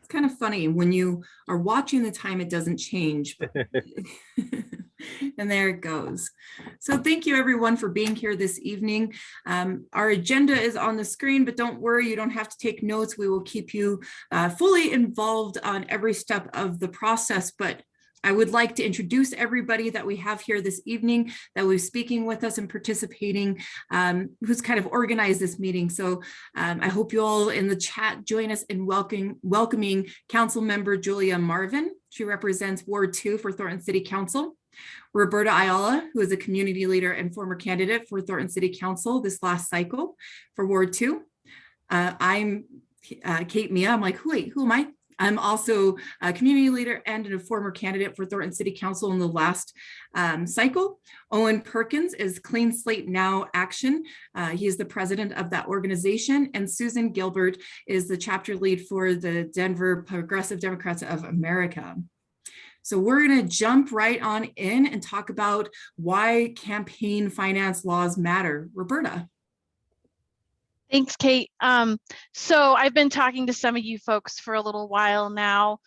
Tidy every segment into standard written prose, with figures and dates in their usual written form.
kind of funny. When you are watching the time, it doesn't change. But and there it goes. So thank you everyone for being here this evening. Our agenda is on the screen, but don't worry, you don't have to take notes. We will keep you fully involved on every step of the process. But I would like to introduce everybody that we have here this evening that was speaking with us and participating, who's kind of organized this meeting. So I hope you all in the chat join us in welcoming Council Member Julia Marvin. She represents Ward 2 for Thornton City Council. Roberta Ayala, who is a community leader and former candidate for Thornton City Council this last cycle for Ward 2. I'm Kate Mia. I'm like, wait, who am I? I'm also a community leader and a former candidate for Thornton City Council in the last cycle. Owen Perkins is Clean Slate Now Action. He is the president of that organization. And Susan Gilbert is the chapter lead for the Denver Progressive Democrats of America. So we're going to jump right on in and talk about why campaign finance laws matter. Roberta. Thanks, Kate. So I've been talking to some of you folks for a little while now.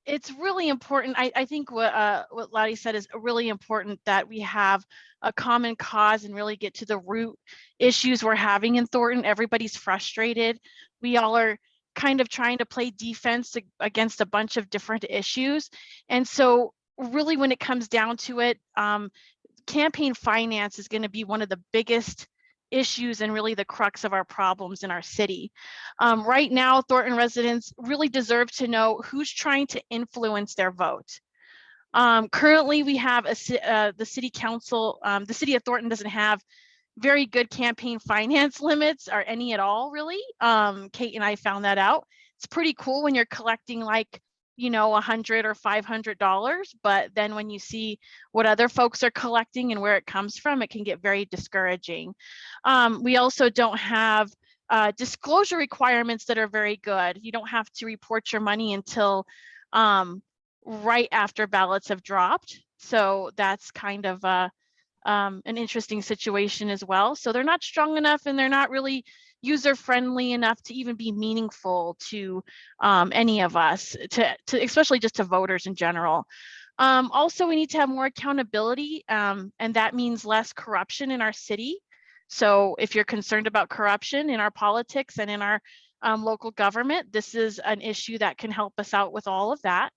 It's really important. I think what Lottie said is really important, that we have a common cause and really get to the root issues we're having in Thornton. Everybody's frustrated. We all are kind of trying to play defense against a bunch of different issues. And so really when it comes down to it, campaign finance is going to be one of the biggest issues and really the crux of our problems in our city. Right now, Thornton residents really deserve to know who's trying to influence their vote. Currently, we have the city council, the city of Thornton doesn't have very good campaign finance limits, or any at all, really. Kate and I found that out. It's pretty cool when you're collecting like, you know, $100 or $500, but then when you see what other folks are collecting and where it comes from, it can get very discouraging. We also don't have disclosure requirements that are very good. You don't have to report your money until right after ballots have dropped. So that's kind of an interesting situation as well. So they're not strong enough, and they're not really user-friendly enough to even be meaningful to any of us, to especially just to voters in general. Also, we need to have more accountability, and that means less corruption in our city. So if you're concerned about corruption in our politics and in our local government, this is an issue that can help us out with all of that.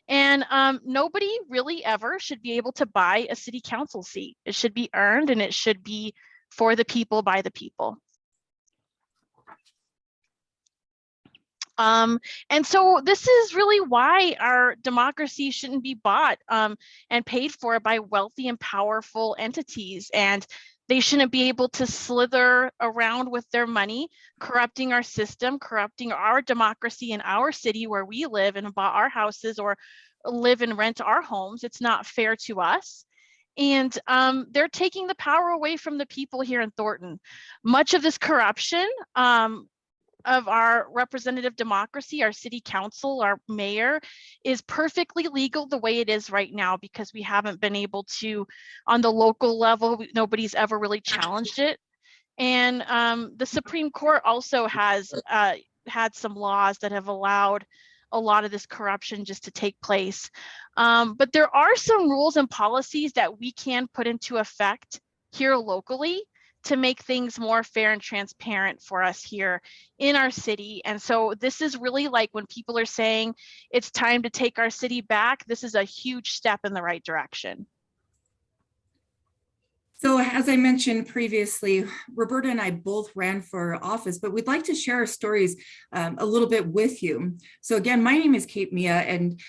And nobody really ever should be able to buy a city council seat. It should be earned, and it should be for the people, by the people. And so this is really why our democracy shouldn't be bought and paid for by wealthy and powerful entities. And they shouldn't be able to slither around with their money, corrupting our system, corrupting our democracy in our city where we live and buy our houses or live and rent our homes. It's not fair to us. And they're taking the power away from the people here in Thornton. Much of this corruption of our representative democracy, our city council, our mayor, is perfectly legal the way it is right now, because we haven't been able to, on the local level, nobody's ever really challenged it. And the Supreme Court also has had some laws that have allowed a lot of this corruption just to take place. But there are some rules and policies that we can put into effect here locally to make things more fair and transparent for us here in our city. And so this is really like when people are saying it's time to take our city back, this is a huge step in the right direction. So as I mentioned previously, Roberta and I both ran for office, but we'd like to share our stories a little bit with you. So again, my name is Kate Mia, and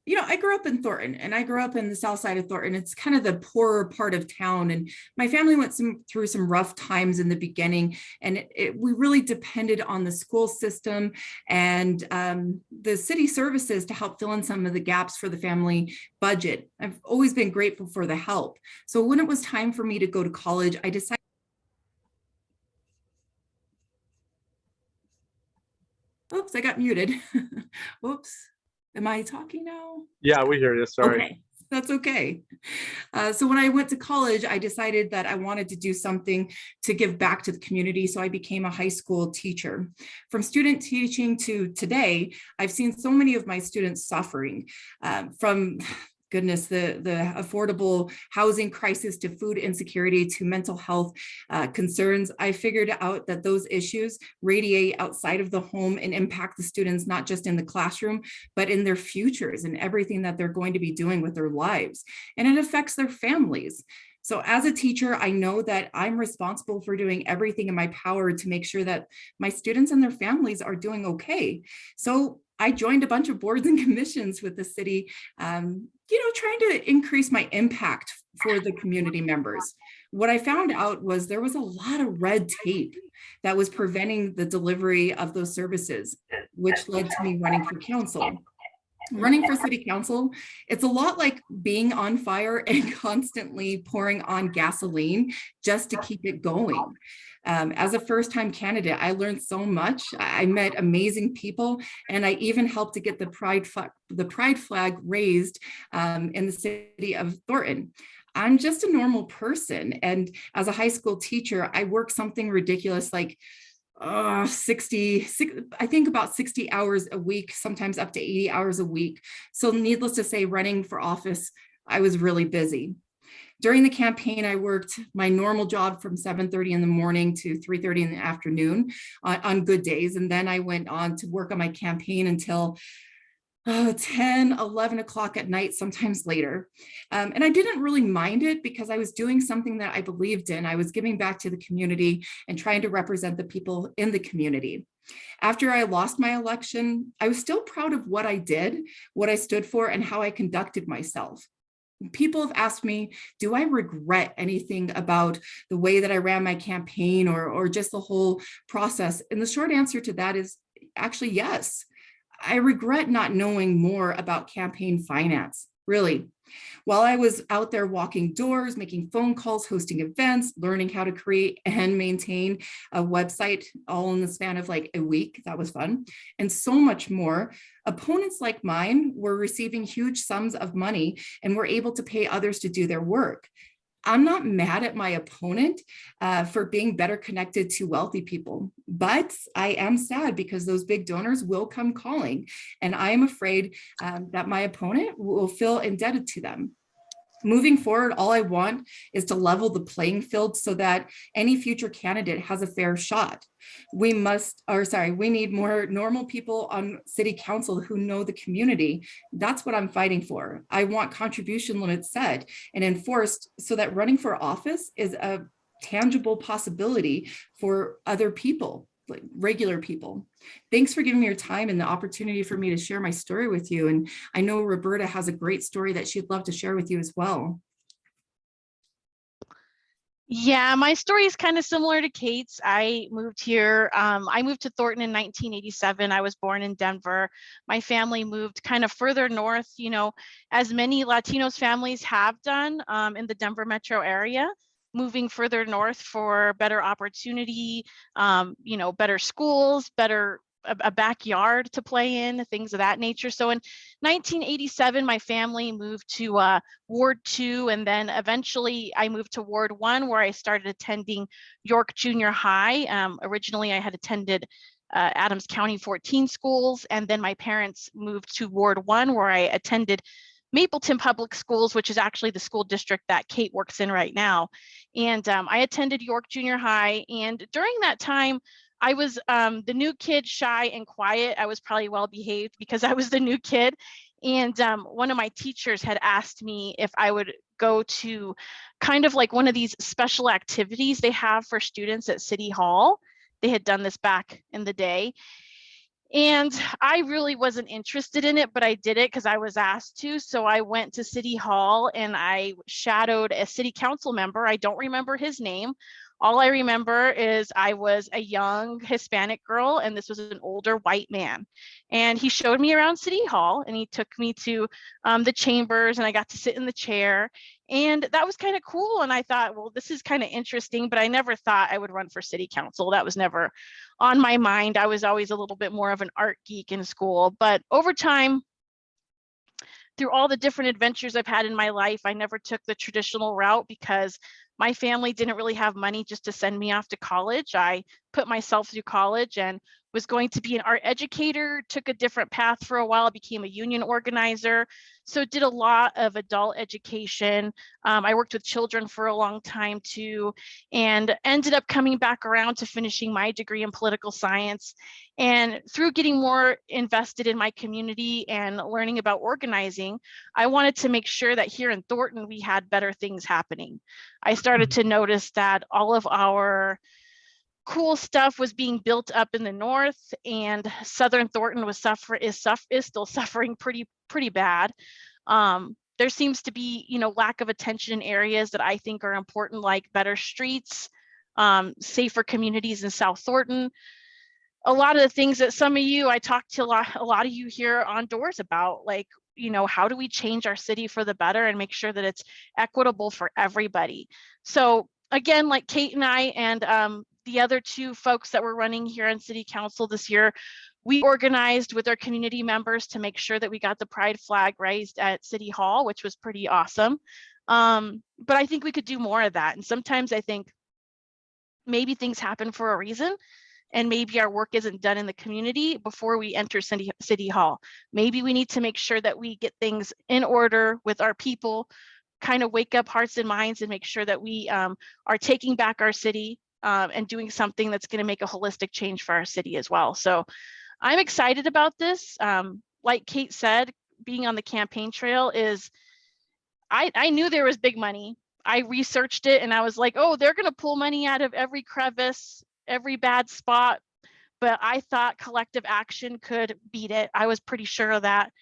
you know, I grew up in Thornton, and I grew up in the south side of Thornton. It's kind of the poorer part of town, and my family went through some rough times in the beginning, and we really depended on the school system and the city services to help fill in some of the gaps for the family budget. I've always been grateful for the help. So when it was time for me to go to college, I decided. Oops, I got muted. Whoops. Am I talking now? Yeah, we hear you. Sorry. Okay. That's okay. So when I went to college, I decided that I wanted to do something to give back to the community. So I became a high school teacher. From student teaching to today, I've seen so many of my students suffering from goodness, the affordable housing crisis to food insecurity to mental health concerns. I figured out that those issues radiate outside of the home and impact the students, not just in the classroom, but in their futures and everything that they're going to be doing with their lives. And it affects their families. So as a teacher, I know that I'm responsible for doing everything in my power to make sure that my students and their families are doing okay. So I joined a bunch of boards and commissions with the city, trying to increase my impact for the community members. What I found out was there was a lot of red tape that was preventing the delivery of those services, which led to me running for council. Running for city council, it's a lot like being on fire and constantly pouring on gasoline just to keep it going. As a first-time candidate, I learned so much. I met amazing people, and I even helped to get the pride flag raised in the city of Thornton. I'm just a normal person, and as a high school teacher, I work something ridiculous like 60, I think about 60 hours a week, sometimes up to 80 hours a week. So needless to say, running for office, I was really busy. During the campaign, I worked my normal job from 7:30 in the morning to 3:30 in the afternoon on good days. And then I went on to work on my campaign until 10, 11 o'clock at night, sometimes later. And I didn't really mind it because I was doing something that I believed in. I was giving back to the community and trying to represent the people in the community. After I lost my election, I was still proud of what I did, what I stood for, and how I conducted myself. People have asked me, do I regret anything about the way that I ran my campaign or just the whole process? And the short answer to that is actually yes. I regret not knowing more about campaign finance, really. While I was out there walking doors, making phone calls, hosting events, learning how to create and maintain a website all in the span of like a week, that was fun, and so much more, opponents like mine were receiving huge sums of money and were able to pay others to do their work. I'm not mad at my opponent for being better connected to wealthy people, but I am sad because those big donors will come calling, and I am afraid that my opponent will feel indebted to them. Moving forward, all I want is to level the playing field so that any future candidate has a fair shot. We need more normal people on city council who know the community. That's what I'm fighting for. I want contribution limits set and enforced so that running for office is a tangible possibility for other people, like regular people. Thanks for giving me your time and the opportunity for me to share my story with you. And I know Roberta has a great story that she'd love to share with you as well. Yeah, my story is kind of similar to Kate's. I moved here. I moved to Thornton in 1987. I was born in Denver. My family moved kind of further north, as many Latinos families have done in the Denver metro area, moving further north for better opportunity, better schools, better a backyard to play in, things of that nature. So in 1987, my family moved to Ward 2, and then eventually I moved to Ward 1, where I started attending York Junior High. Originally, I had attended Adams County 14 schools, and then my parents moved to Ward 1, where I attended Mapleton Public Schools, which is actually the school district that Kate works in right now. And I attended York Junior High, and during that time, I was the new kid, shy and quiet. I was probably well behaved because I was the new kid. And one of my teachers had asked me if I would go to kind of like one of these special activities they have for students at City Hall. They had done this back in the day. And I really wasn't interested in it, but I did it because I was asked to. So I went to City Hall and I shadowed a city council member. I don't remember his name. All I remember is I was a young Hispanic girl and this was an older white man. And he showed me around City Hall and he took me to the chambers and I got to sit in the chair. And that was kind of cool. And I thought, well, this is kind of interesting, but I never thought I would run for city council. That was never on my mind. I was always a little bit more of an art geek in school. But over time, through all the different adventures I've had in my life, I never took the traditional route because my family didn't really have money just to send me off to college. I put myself through college and was going to be an art educator, took a different path for a while, became a union organizer. So did a lot of adult education. I worked with children for a long time too, and ended up coming back around to finishing my degree in political science. And through getting more invested in my community and learning about organizing, I wanted to make sure that here in Thornton, we had better things happening. I started to notice that all of our cool stuff was being built up in the north, and Southern Thornton is still suffering pretty bad. There seems to be, lack of attention in areas that I think are important, like better streets, safer communities in South Thornton. A lot of the things that some of you, I talked to a lot of you here on Doors about, like, how do we change our city for the better and make sure that it's equitable for everybody? So again, like Kate and I and the other two folks that were running here on City Council this year, we organized with our community members to make sure that we got the pride flag raised at City Hall, which was pretty awesome. But I think we could do more of that. And sometimes I think maybe things happen for a reason, and maybe our work isn't done in the community before we enter City Hall. Maybe we need to make sure that we get things in order with our people, kind of wake up hearts and minds and make sure that we are taking back our city and doing something that's going to make a holistic change for our city as well. So I'm excited about this. Like Kate said, being on the campaign trail is, I knew there was big money. I researched it and I was like, oh, they're going to pull money out of every crevice, every bad spot. But I thought collective action could beat it. I was pretty sure of that.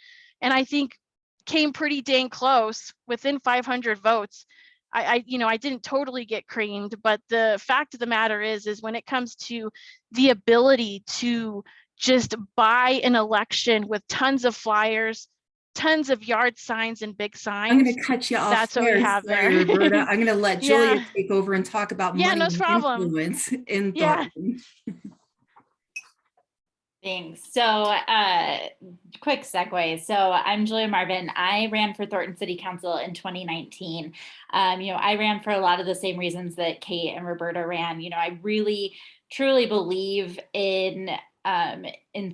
And I think came pretty dang close within 500 votes. I didn't totally get creamed, but the fact of the matter is when it comes to the ability to just buy an election with tons of flyers, tons of yard signs and big signs. I'm going to cut you off. That's what we have there. Roberta. I'm going to let Julia take over and talk about money no and problem. influence in Thornton. Thanks. So quick segue. So I'm Julia Marvin. I ran for Thornton City Council in 2019. I ran for a lot of the same reasons that Kate and Roberta ran. I really, truly believe in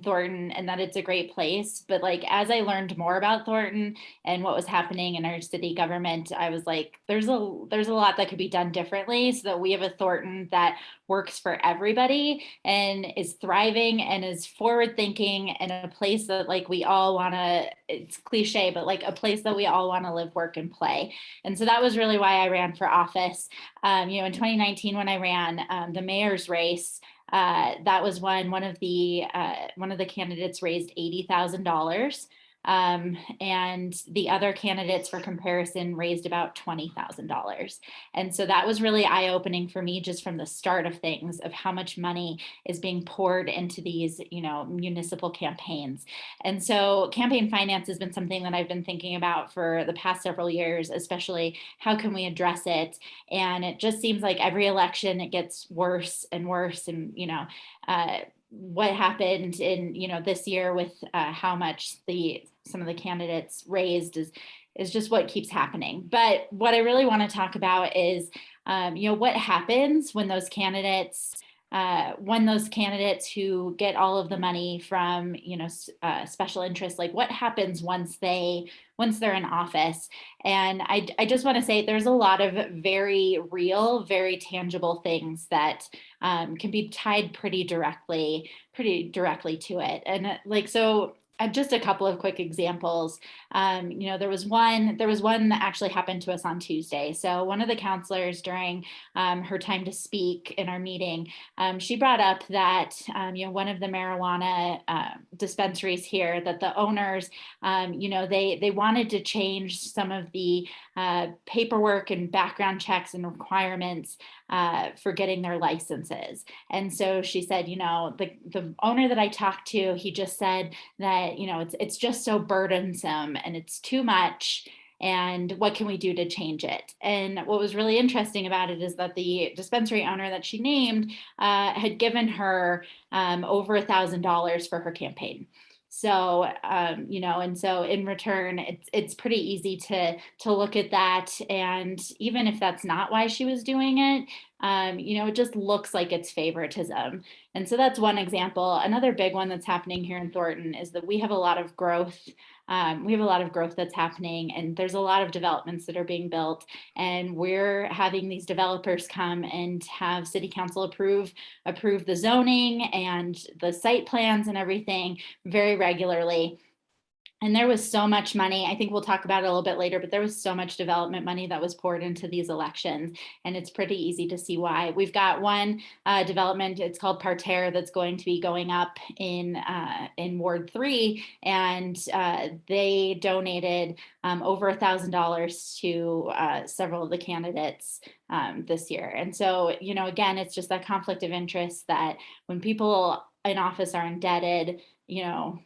Thornton and that it's a great place. But like, as I learned more about Thornton and what was happening in our city government, I was like, there's a lot that could be done differently so that we have a Thornton that works for everybody and is thriving and is forward thinking and a place that like we all want to, it's cliche, but like a place that we all want to live, work, and play. And so that was really why I ran for office. In 2019, when I ran the mayor's race, that was when one of the candidates raised $80,000. And the other candidates, for comparison, raised about $20,000. And so that was really eye-opening for me just from the start of things, of how much money is being poured into these, municipal campaigns. And so campaign finance has been something that I've been thinking about for the past several years, especially how can we address it? And it just seems like every election, it gets worse and worse. And, what happened in this year with how much some of the candidates raised is just what keeps happening. But what I really want to talk about is what happens when those candidates who get all of the money from special interests, like what happens once they're in office. And I just want to say there's a lot of very real, very tangible things that can be tied pretty directly to it. And just a couple of quick examples. There was one that actually happened to us on Tuesday. So one of the counselors during her time to speak in our meeting, she brought up that one of the marijuana dispensaries here, that the owners, they wanted to change some of the paperwork and background checks and requirements for getting their licenses. And so she said, the owner that I talked to, he just said that, it's just so burdensome and it's too much. And what can we do to change it? And what was really interesting about it is that the dispensary owner that she named had given her over $1,000 for her campaign. So, and so in return, it's pretty easy to look at that. And even if that's not why she was doing it, it just looks like it's favoritism. And so that's one example. Another big one that's happening here in Thornton is that we have a lot of growth. We have a lot of growth that's happening, and there's a lot of developments that are being built. And we're having these developers come and have city council approve the zoning and the site plans and everything very regularly. And there was so much money. I think we'll talk about it a little bit later, but there was so much development money that was poured into these elections. And it's pretty easy to see why. We've got one development, it's called Parterre, that's going to be going up in Ward 3. And they donated over $1,000 to several of the candidates this year. And so, again, it's just that conflict of interest that when people in office are indebted,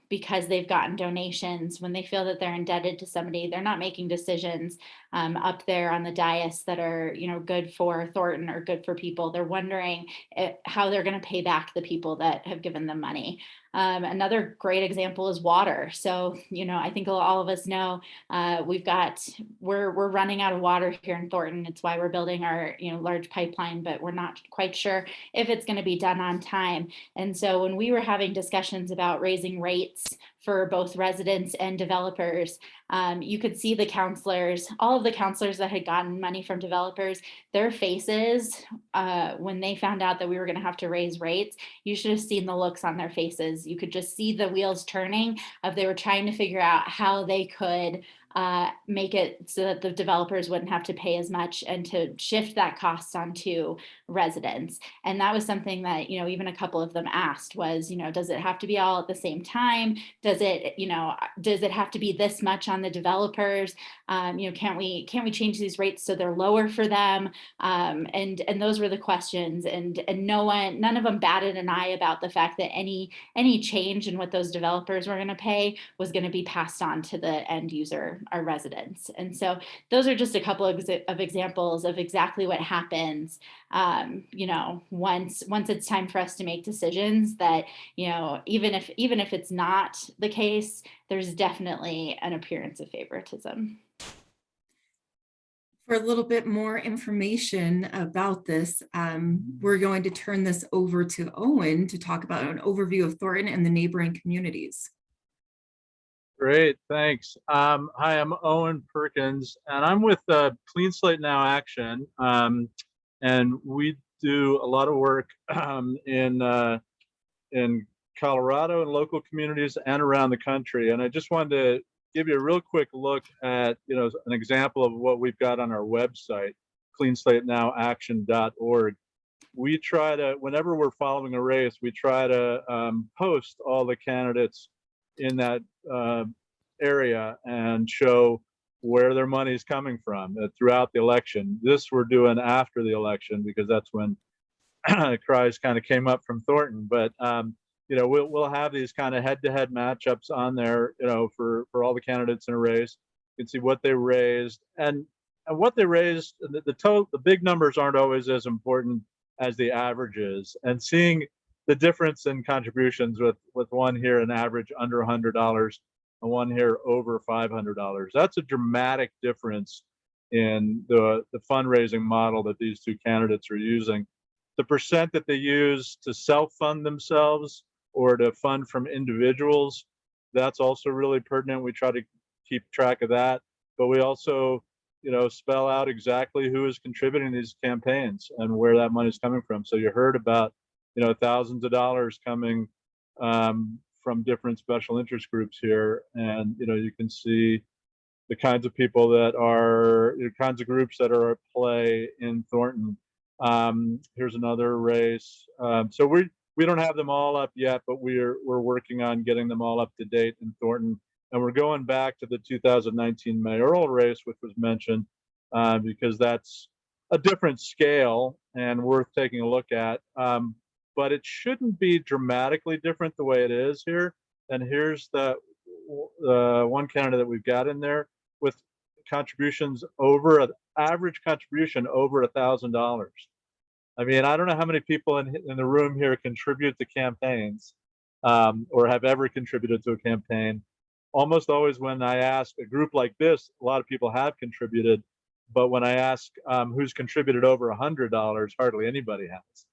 because they've gotten donations, when they feel that they're indebted to somebody, they're not making decisions up there on the dais that are, good for Thornton or good for people. They're wondering how they're going to pay back the people that have given them money. Another great example is water. So, I think all of us know we're running out of water here in Thornton. It's why we're building our, large pipeline, but we're not quite sure if it's going to be done on time. And so when we were having discussions about raising rates for both residents and developers, you could see the counselors, all of the counselors that had gotten money from developers, their faces when they found out that we were going to have to raise rates. You should have seen the looks on their faces. You could just see the wheels turning of they were trying to figure out how they could make it so that the developers wouldn't have to pay as much and to shift that cost onto residents. And that was something that, even a couple of them asked was, does it have to be all at the same time? Does it have to be this much on the developers? Can't we change these rates so they're lower for them? And those were the questions, and none of them batted an eye about the fact that any change in what those developers were going to pay was going to be passed on to the end user, our residents. And so those are just a couple of examples of exactly what happens, once it's time for us to make decisions that, even if it's not the case, there's definitely an appearance of favoritism. For a little bit more information about this, we're going to turn this over to Owen to talk about an overview of Thornton and the neighboring communities. Great, thanks. Hi, I'm Owen Perkins, and I'm with Clean Slate Now Action, and we do a lot of work in Colorado and local communities and around the country. And I just wanted to give you a real quick look at an example of what we've got on our website, cleanslatenowAction.org. We try to, whenever we're following a race, we try to post all the candidates in that area and show where their money is coming from throughout the election. This we're doing after the election because that's when cries kind of came up from Thornton. But we'll have these kind of head-to-head matchups on there, for all the candidates in a race. You can see what they raised and what they raised. The big numbers aren't always as important as the averages, and seeing the difference in contributions with one here an average under $100 and one here over $500. That's a dramatic difference in the fundraising model that these two candidates are using. The percent that they use to self-fund themselves or to fund from individuals, that's also really pertinent. We try to keep track of that, but we also spell out exactly who is contributing to these campaigns and where that money is coming from. So you heard about thousands of dollars coming from different special interest groups here, and you can see the kinds of people that are kinds of groups that are at play in Thornton. Here's another race. So we don't have them all up yet, but we're working on getting them all up to date in Thornton, and we're going back to the 2019 mayoral race, which was mentioned, because that's a different scale and worth taking a look at. But it shouldn't be dramatically different the way it is here. And here's the one candidate that we've got in there with contributions over an average contribution over $1,000. I mean, I don't know how many people in the room here contribute to campaigns, or have ever contributed to a campaign. Almost always when I ask a group like this, a lot of people have contributed, but when I ask who's contributed over $100, hardly anybody has.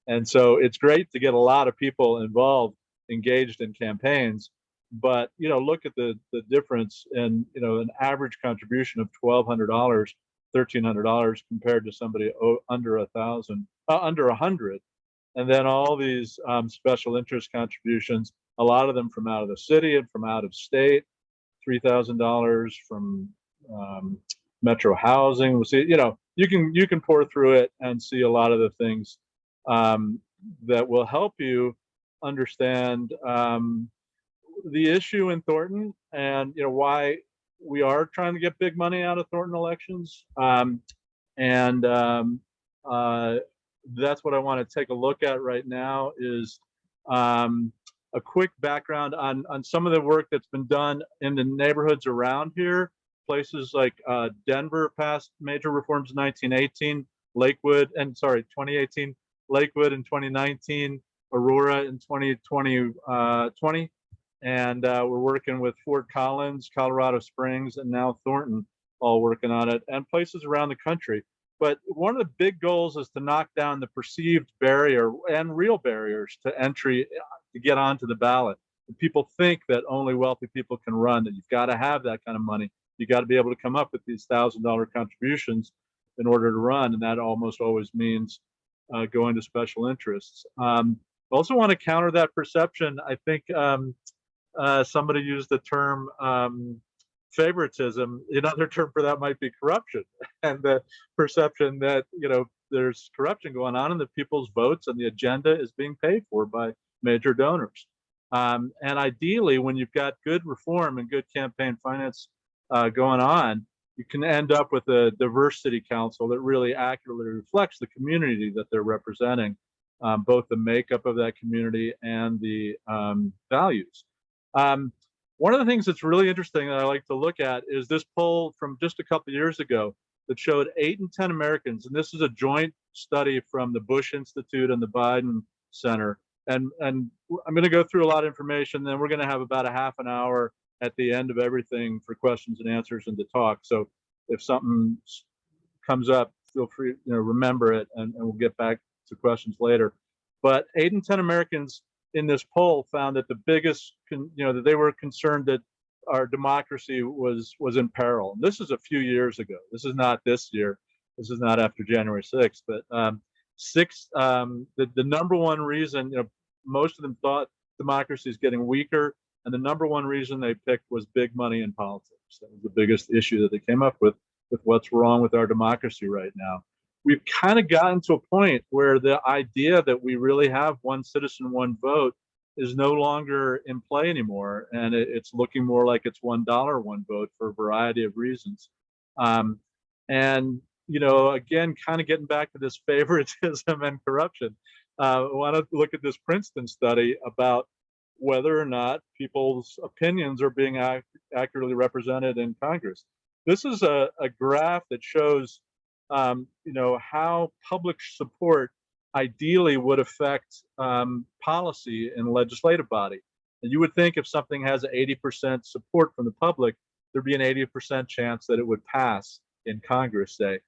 And so it's great to get a lot of people involved, engaged in campaigns, but look at the difference in an average contribution of $1,200, $1,300 compared to somebody under 1,000, under 100, and then all these special interest contributions, a lot of them from out of the city and from out of state, $3,000 from Metro Housing. We'll see. You can pour through it and see a lot of the things that will help you understand the issue in Thornton, and why we are trying to get big money out of Thornton elections. That's what I want to take a look at right now is a quick background on some of the work that's been done in the neighborhoods around here. Places like Denver passed major reforms in 2018, Lakewood in 2019, Aurora in 2020, and we're working with Fort Collins, Colorado Springs, and now Thornton, all working on it, and places around the country. But one of the big goals is to knock down the perceived barrier and real barriers to entry to get onto the ballot. People think that only wealthy people can run, that you've got to have that kind of money. You got to be able to come up with these $1,000 contributions in order to run, and that almost always means going to special interests. I also want to counter that perception. I think somebody used the term favoritism. Another term for that might be corruption, and the perception that there's corruption going on and that people's votes and the agenda is being paid for by major donors. And ideally, when you've got good reform and good campaign finance going on, you can end up with a diverse city council that really accurately reflects the community that they're representing, both the makeup of that community and the values. One of the things that's really interesting that I like to look at is this poll from just a couple of years ago that showed 8 in 10 Americans, and this is a joint study from the Bush Institute and the Biden Center. And I'm going to go through a lot of information, then we're going to have about a half an hour at the end of everything for questions and answers and to talk. So if something comes up, feel free, remember it, and we'll get back to questions later. But 8 in 10 Americans in this poll found that the biggest, that they were concerned that our democracy was in peril. And this is a few years ago. This is not this year. This is not after January 6th. But the number one reason, most of them thought democracy is getting weaker, and the number one reason they picked was big money in politics. That was the biggest issue that they came up with what's wrong with our democracy right now. We've kind of gotten to a point where the idea that we really have one citizen, one vote is no longer in play anymore. And it's looking more like it's $1, one vote for a variety of reasons. Again, kind of getting back to this favoritism and corruption, I want to look at this Princeton study about whether or not people's opinions are being accurately represented in Congress. This is a graph that shows how public support ideally would affect policy in legislative body. And you would think if something has 80% support from the public, there'd be an 80% chance that it would pass in Congress, say.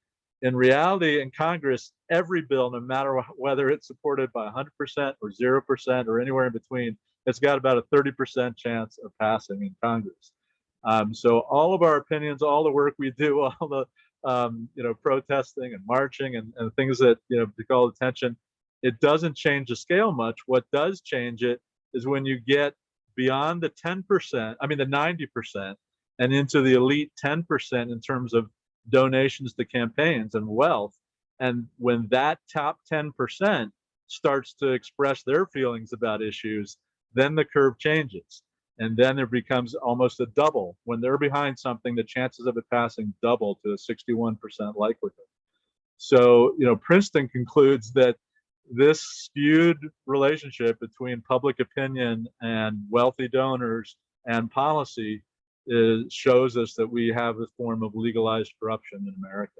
In reality, in Congress, every bill, no matter whether it's supported by 100% or 0% or anywhere in between, it's got about a 30% chance of passing in Congress. So all of our opinions, all the work we do, all the protesting and marching and things that to call attention, it doesn't change the scale much. What does change it is when you get beyond the 10%, the 90%, and into the elite 10% in terms of donations to campaigns and wealth. And when that top 10% starts to express their feelings about issues, then the curve changes. And then there becomes almost a double. When they're behind something, the chances of it passing double to a 61% likelihood. So, Princeton concludes that this skewed relationship between public opinion and wealthy donors and policy shows us that we have a form of legalized corruption in America.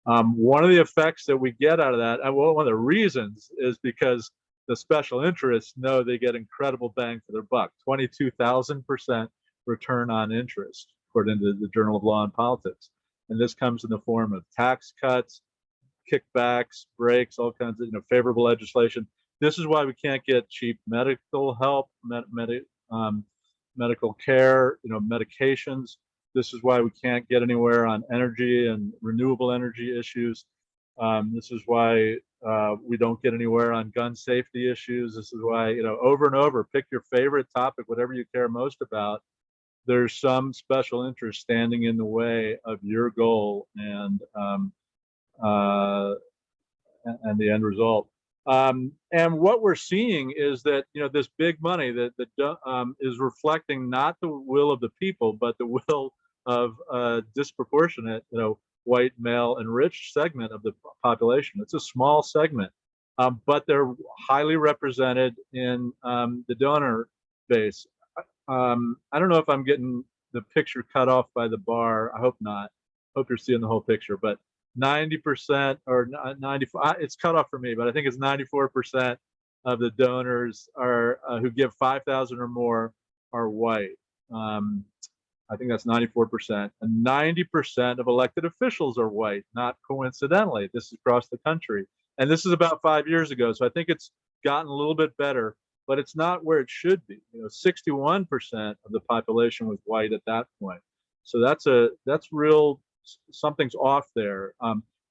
One of the effects that we get out of that, and one of the reasons, is because the special interests know they get incredible bang for their buck, 22,000% return on interest, according to the Journal of Law and Politics. And this comes in the form of tax cuts, kickbacks, breaks, all kinds of favorable legislation. This is why we can't get cheap medical help, medical care, medications. This is why we can't get anywhere on energy and renewable energy issues. This is why we don't get anywhere on gun safety issues. This is why, over and over, pick your favorite topic, whatever you care most about. There's some special interest standing in the way of your goal and the end result. And what we're seeing is that this big money that is reflecting not the will of the people, but the will of a disproportionate, white, male, enriched segment of the population. It's a small segment, but they're highly represented in the donor base. I don't know if I'm getting the picture cut off by the bar. I hope not. Hope you're seeing the whole picture, but 90% or 95, it's cut off for me, but I think it's 94% of the donors are who give 5,000 or more are white. I think that's 94%, and 90% of elected officials are white, not coincidentally. This is across the country, and this is about 5 years ago, so I think it's gotten a little bit better, but it's not where it should be. 61% of the population was white at that point, so that's real. Something's off there.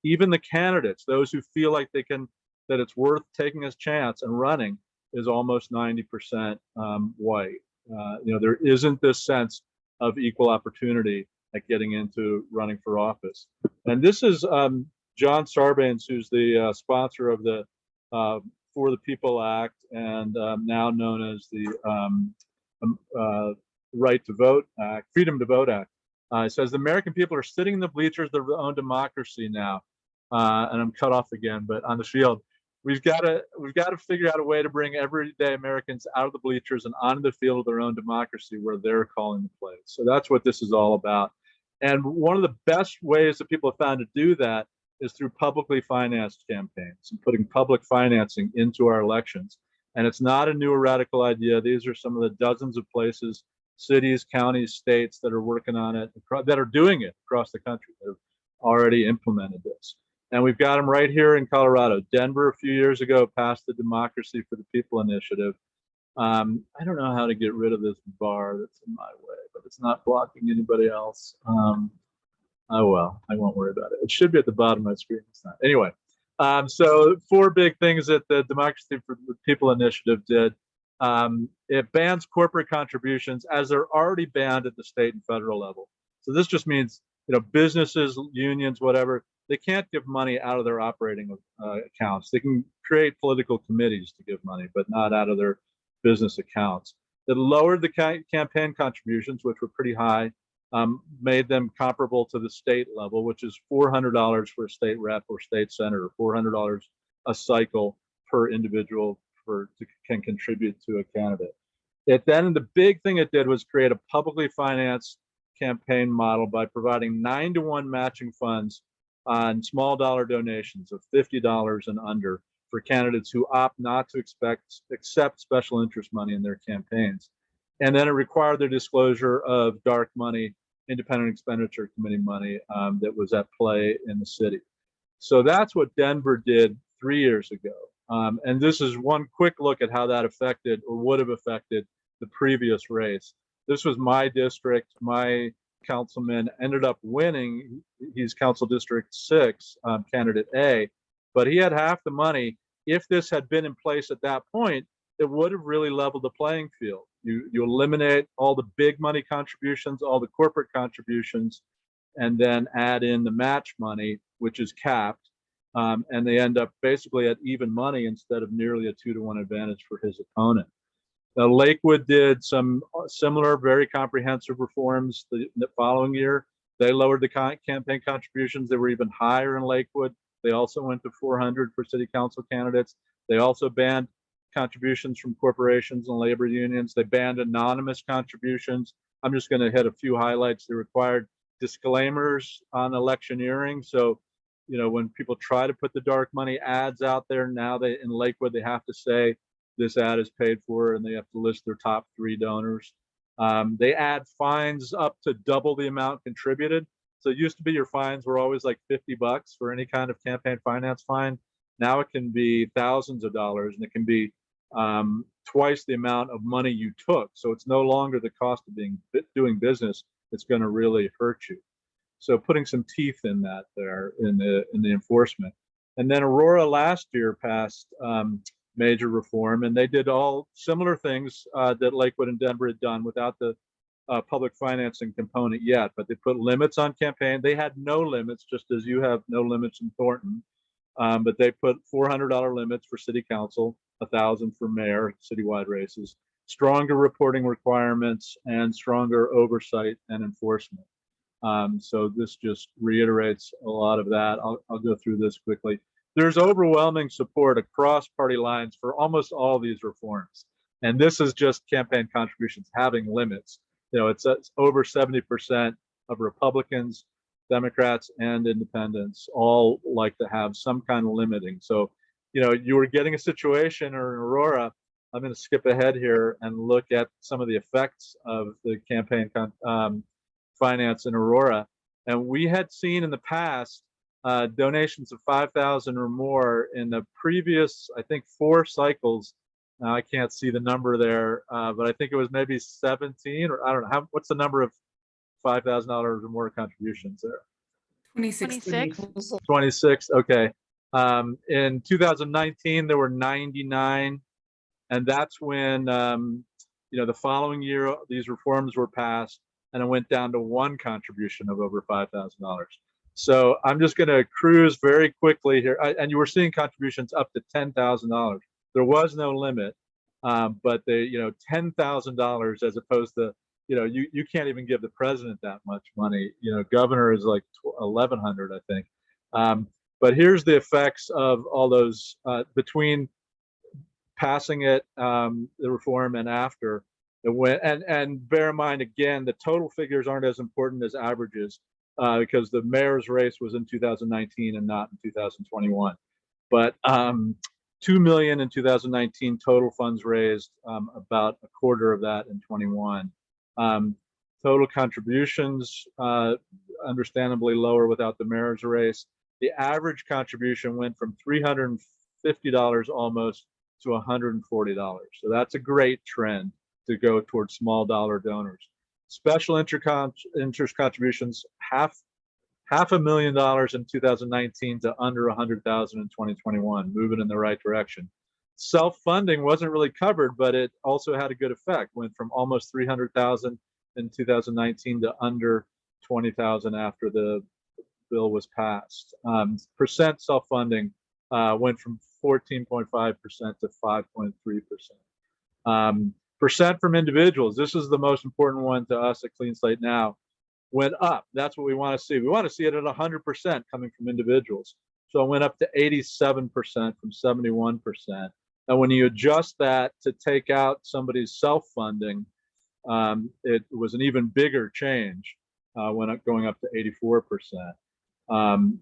Even the candidates, those who feel like that it's worth taking a chance and running, is almost 90% white. There isn't this sense of equal opportunity at getting into running for office. And this is John Sarbanes, who's the sponsor of the For the People Act, and now known as the Right to Vote Act, Freedom to Vote Act. It says the American people are sitting in the bleachers of their own democracy now. And I'm cut off again, but on the field, we've got to figure out a way to bring everyday Americans out of the bleachers and onto the field of their own democracy, where they're calling the plays. So that's what this is all about. And one of the best ways that people have found to do that is through publicly financed campaigns and putting public financing into our elections. And it's not a new or radical idea. These are some of the dozens of places, cities, counties, states that are working on it, that are doing it across the country, that have already implemented this. And we've got them right here in Colorado. Denver, a few years ago, passed the Democracy for the People initiative. I don't know how to get rid of this bar that's in my way, but it's not blocking anybody else. Oh, well, I won't worry about it. It should be at the bottom of my screen. It's not. Anyway, so 4 big things that the Democracy for the People initiative did. It bans corporate contributions, as they're already banned at the state and federal level. So this just means, businesses, unions, whatever, they can't give money out of their operating accounts. They can create political committees to give money, but not out of their business accounts. It lowered the campaign contributions, which were pretty high, made them comparable to the state level, which is $400 for a state rep or state senator, $400 a cycle per individual can contribute to a candidate. The big thing it did was create a publicly financed campaign model by providing 9-to-1 matching funds on small dollar donations of $50 and under for candidates who opt not to accept special interest money in their campaigns. And then it required the disclosure of dark money, independent expenditure committee money that was at play in the city. So that's what Denver did 3 years ago. And this is one quick look at how that affected or would have affected the previous race. This was my district. My councilman ended up winning. He's Council District 6, candidate A, but he had half the money. If this had been in place at that point, it would have really leveled the playing field. You eliminate all the big money contributions, all the corporate contributions, and then add in the match money, which is capped. And they end up basically at even money instead of nearly a 2-to-1 advantage for his opponent. Lakewood did some similar, very comprehensive reforms the following year. They lowered the campaign contributions. They were even higher in Lakewood. They also went to $400 for city council candidates. They also banned contributions from corporations and labor unions. They banned anonymous contributions. I'm just going to hit a few highlights. They required disclaimers on electioneering. So, when people try to put the dark money ads out there, now in Lakewood, they have to say, this ad is paid for, and they have to list their top 3 donors. They add fines up to double the amount contributed. So it used to be your fines were always like $50 for any kind of campaign finance fine. Now it can be thousands of dollars, and it can be twice the amount of money you took. So it's no longer the cost of doing business. It's going to really hurt you. So putting some teeth in that there in the enforcement. And then Aurora last year passed major reform, and they did all similar things that Lakewood and Denver had done without the public financing component yet. But they put limits on campaign. They had no limits, just as you have no limits in Thornton. But they put $400 limits for city council, $1,000 for mayor, citywide races, stronger reporting requirements, and stronger oversight and enforcement. So this just reiterates a lot of that. I'll go through this quickly. There's overwhelming support across party lines for almost all these reforms. And this is just campaign contributions having limits. You know, it's over 70% of Republicans, Democrats, and independents all like to have some kind of limiting. So, you know, you were getting a situation, or in Aurora, I'm going to skip ahead here and look at some of the effects of the campaign finance in Aurora. And we had seen in the past donations of $5,000 or more in the previous, I think, 4 cycles. Now I can't see the number there, but I think it was maybe 17, or I don't know. What's the number of $5,000 or more contributions there? 26. 26. Okay. In 2019, there were 99. And that's when, you know, the following year, these reforms were passed, and it went down to 1 contribution of over $5,000. So I'm just going to cruise very quickly here. And you were seeing contributions up to $10,000. There was no limit, but they, you know, $10,000 as opposed to, you know, you can't even give the president that much money. You know, governor is like 1,100, I think. But here's the effects of all those between passing it, the reform, and after it went. And bear in mind, again, the total figures aren't as important as averages because the mayor's race was in 2019 and not in 2021. But 2 million in 2019 total funds raised, about a quarter of that in 21. Total contributions, understandably lower without the mayor's race. The average contribution went from $350 almost to $140. So that's a great trend to go towards small dollar donors. Special interest contributions, $500,000 in 2019 to under 100,000 in 2021, moving in the right direction. Self-funding wasn't really covered, but it also had a good effect. Went from almost 300,000 in 2019 to under 20,000 after the bill was passed. Percent self-funding went from 14.5% to 5.3%. Percent from individuals, this is the most important one to us at Clean Slate Now, went up. That's what we want to see. We want to see it at 100% coming from individuals. So it went up to 87% from 71%. And when you adjust that to take out somebody's self-funding, it was an even bigger change, going up to 84%.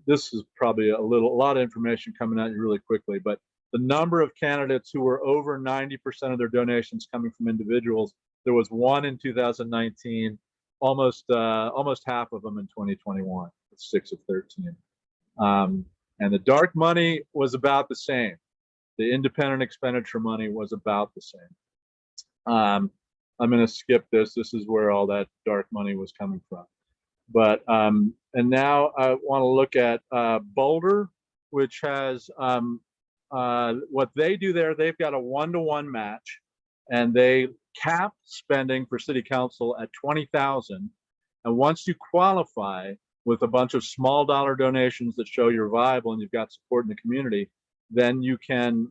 This is probably a lot of information coming at you really quickly, but the number of candidates who were over 90% of their donations coming from individuals, there was 1 in 2019, almost half of them in 2021, 6 of 13. And the dark money was about the same. The independent expenditure money was about the same. I'm going to skip this. This is where all that dark money was coming from. But and now I want to look at Boulder, which has what they do there. They've got a 1-to-1 match, and they cap spending for city council at $20,000. And once you qualify with a bunch of small dollar donations that show you're viable and you've got support in the community, then you can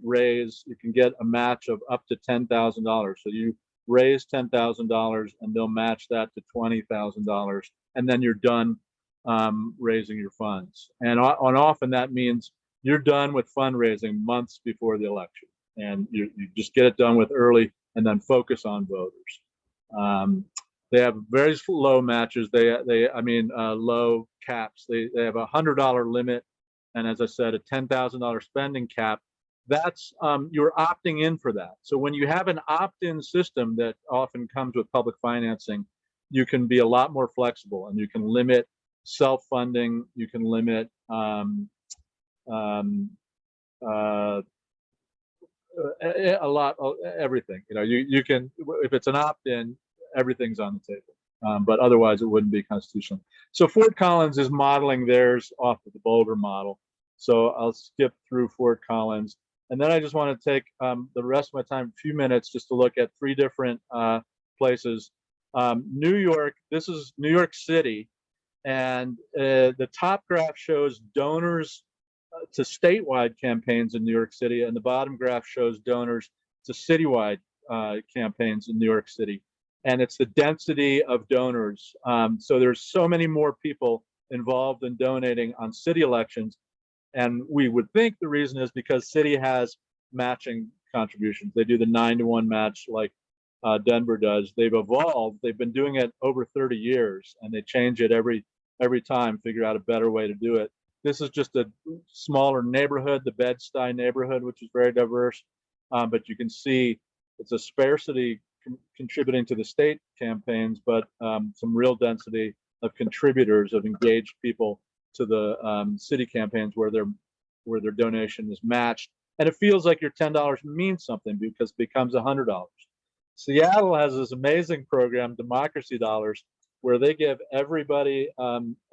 get a match of up to $10,000. So you raise $10,000 and they'll match that to $20,000, and then you're done raising your funds. And often that means you're done with fundraising months before the election, and you just get it done with early and then focus on voters. They have very low matches. Low caps. They have a $100 limit, and as I said, a $10,000 spending cap. that's you're opting in for that. So when you have an opt-in system that often comes with public financing, you can be a lot more flexible, and you can limit self-funding. You can limit a lot of everything. You know, you can, if it's an opt-in, everything's on the table. But otherwise it wouldn't be constitutional. So Fort Collins is modeling theirs off of the Boulder model. So I'll skip through Fort Collins. And then I just want to take the rest of my time, a few minutes, just to look at three different places. New York, this is New York City. And the top graph shows donors to statewide campaigns in New York City. And the bottom graph shows donors to citywide campaigns in New York City. And it's the density of donors. So there's so many more people involved in donating on city elections. And we would think the reason is because city has matching contributions. They do the 9-to-1 match like Denver does. They've evolved. They've been doing it over 30 years, and they change it every time, figure out a better way to do it. This is just a smaller neighborhood, the Bed-Stuy neighborhood, which is very diverse. But you can see it's a sparsity contributing to the state campaigns, but some real density of contributors, of engaged people to the city campaigns where their donation is matched. And it feels like your $10 means something because it becomes $100. Seattle has this amazing program, Democracy Dollars, where they give everybody,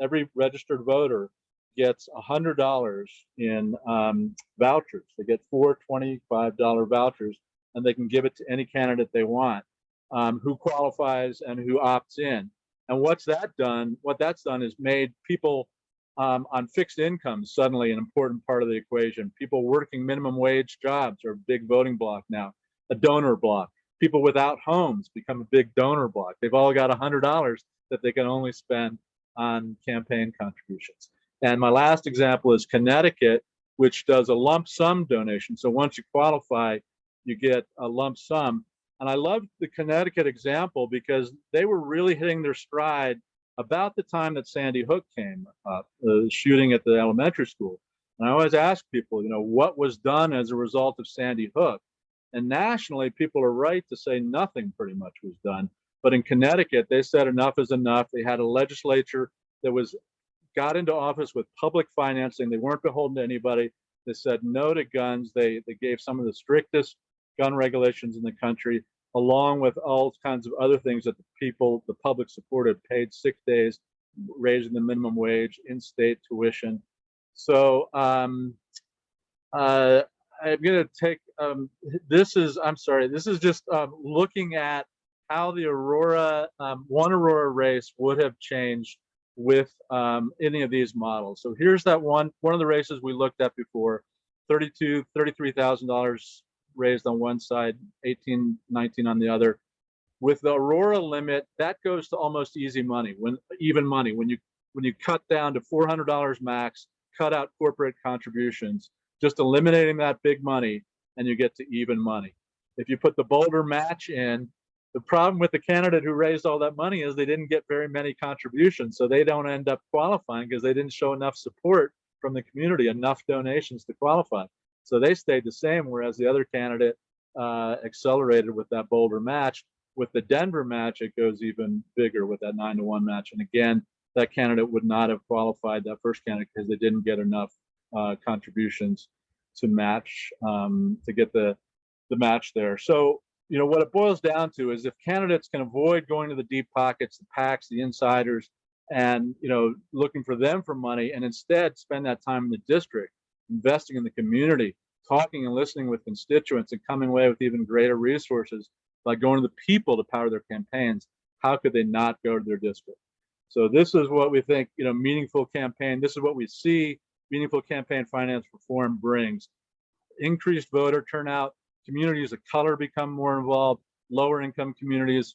every registered voter gets $100 in vouchers. They get 4 $25 vouchers, and they can give it to any candidate they want, who qualifies and who opts in. And what that's done is made people on fixed incomes suddenly an important part of the equation. People working minimum wage jobs are a big voting block now, a donor block. People without homes become a big donor block. They've all got $100 that they can only spend on campaign contributions. And my last example is Connecticut, which does a lump sum donation. So once you qualify, you get a lump sum. And I love the Connecticut example because they were really hitting their stride about the time that Sandy Hook came up, the shooting at the elementary school. And I always ask people, you know, what was done as a result of Sandy Hook? And nationally, people are right to say nothing pretty much was done. But in Connecticut, they said enough is enough. They had a legislature that got into office with public financing. They weren't beholden to anybody. They said no to guns. They gave some of the strictest gun regulations in the country, along with all kinds of other things that the public supported, paid sick days, raising the minimum wage, in-state tuition. So I'm going to take, this is just looking at how the one Aurora race would have changed with any of these models. So here's that one of the races we looked at before, $33,000 raised on one side, 19 on the other. With the Aurora limit, that goes to almost even money. When you cut down to $400 max, cut out corporate contributions, just eliminating that big money, and you get to even money. If you put the Boulder match in, the problem with the candidate who raised all that money is they didn't get very many contributions, so they don't end up qualifying because they didn't show enough support from the community, enough donations to qualify. So they stayed the same, whereas the other candidate accelerated with that Boulder match. With the Denver match, it goes even bigger with that 9-to-1 match. And again, that candidate would not have qualified, that first candidate, because they didn't get enough contributions to match, to get the match there. So, you know, what it boils down to is if candidates can avoid going to the deep pockets, the PACs, the insiders, and, you know, looking for them for money, and instead spend that time in the district, investing in the community, talking and listening with constituents, and coming away with even greater resources by going to the people to power their campaigns, how could they not go to their district? So this is what we think, you know, meaningful campaign, this is what we see meaningful campaign finance reform brings. Increased voter turnout, communities of color become more involved, lower income communities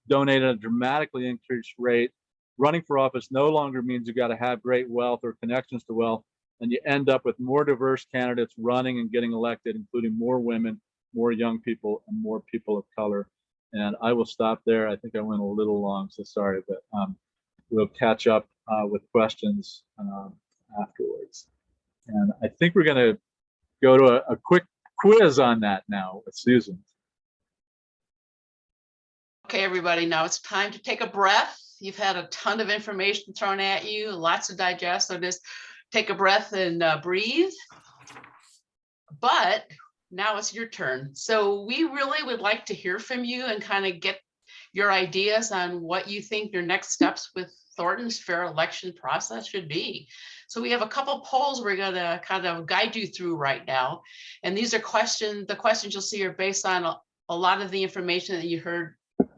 donate at a dramatically increased rate. Running for office no longer means you got to have great wealth or connections to wealth, and you end up with more diverse candidates running and getting elected, including more women, more young people, and more people of color. And I will stop there. I think I went a little long, so sorry, but we'll catch up with questions afterwards. And I think we're going to go to a quick quiz on that now with Susan. Okay, everybody, now it's time to take a breath. You've had a ton of information thrown at you, lots to digest, so just take a breath and breathe. But now it's your turn. So we really would like to hear from you and kind of get your ideas on what you think your next steps with Thornton's fair election process should be. So we have a couple polls we're going to kind of guide you through right now. And these are the questions you'll see are based on a lot of the information that you heard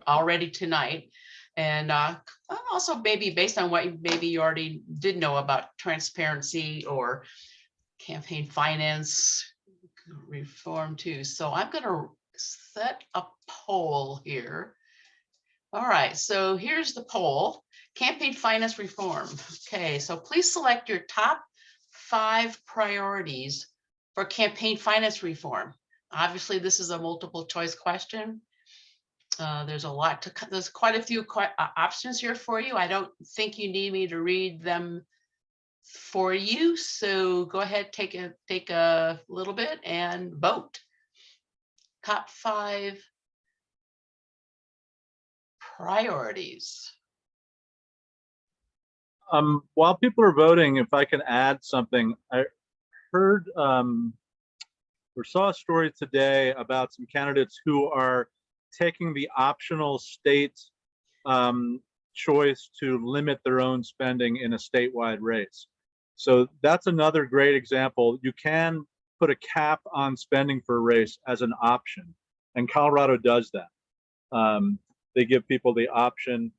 already tonight. And also maybe based on what maybe you already did know about transparency or campaign finance reform too. So I'm going to set a poll here. All right, so here's the poll. Campaign finance reform. Okay, so please select your top 5 priorities for campaign finance reform. Obviously, this is a multiple choice question. There's quite a few options here for you. I don't think you need me to read them for you. So go ahead, take a little bit and vote. Top 5 priorities. While people are voting, if I can add something, I heard or saw a story today about some candidates who are taking the optional state choice to limit their own spending in a statewide race. So that's another great example. You can put a cap on spending for a race as an option, and Colorado does that. They give people the option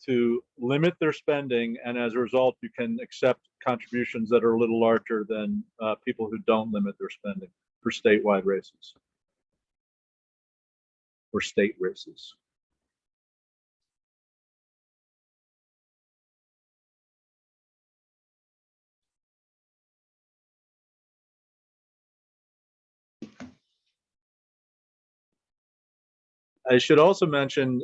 to limit their spending, and as a result, you can accept contributions that are a little larger than people who don't limit their spending for statewide races or state races. I should also mention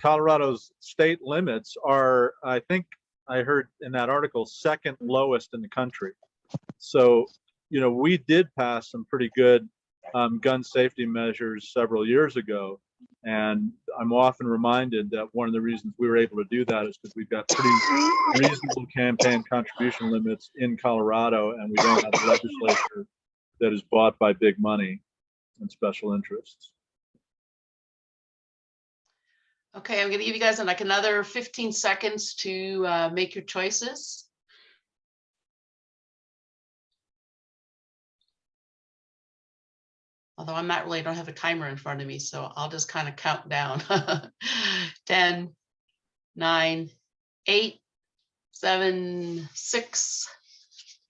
Colorado's state limits are, I think I heard in that article, second lowest in the country. So, you know, we did pass some pretty good gun safety measures several years ago. And I'm often reminded that one of the reasons we were able to do that is because we've got pretty reasonable campaign contribution limits in Colorado, and we don't have a legislature that is bought by big money and special interests. Okay, I'm going to give you guys like another 15 seconds to make your choices. Although I don't have a timer in front of me, so I'll just kind of count down. 10, 9, 8, 7, 6,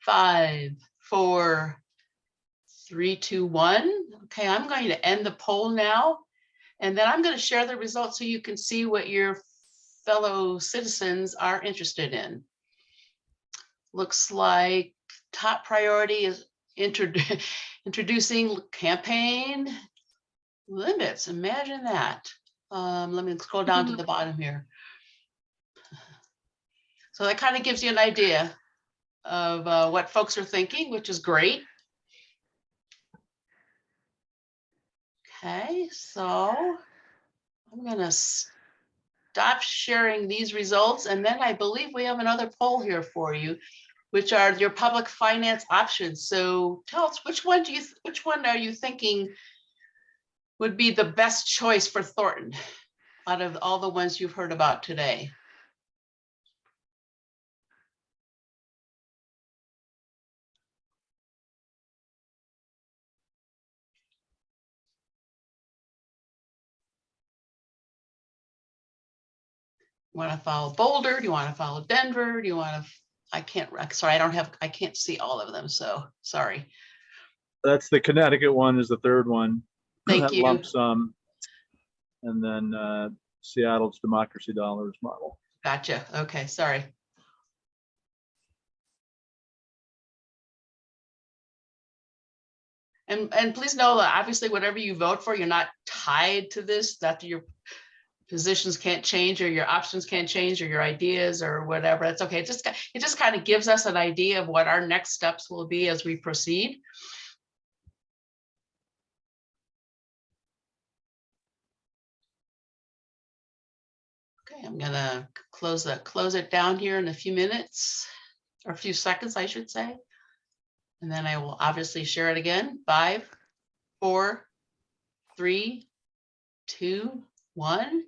5, 4, 3, 2, 1. Okay, I'm going to end the poll now. And then I'm going to share the results so you can see what your fellow citizens are interested in. Looks like top priority is introducing campaign limits. Imagine that. Let me scroll down to the bottom here. So that kind of gives you an idea of what folks are thinking, which is great. Okay, so I'm going to stop sharing these results, and then I believe we have another poll here for you, which are your public finance options. So tell us, which one are you thinking would be the best choice for Thornton out of all the ones you've heard about today? You want to follow Boulder? Do you want to follow Denver? Do you want to, I can't see all of them, so sorry. That's the Connecticut one is the third one. Thank you. Lump sum. And then Seattle's democracy dollars model. Gotcha. Okay, sorry. And please know that obviously whatever you vote for, you're not tied to this, that your positions can't change or your options can't change or your ideas or whatever. It's okay. It just kind of gives us an idea of what our next steps will be as we proceed. I'm gonna close it down here in a few minutes, or a few seconds, I should say. And then I will obviously share it again. 5, 4, 3, 2, 1.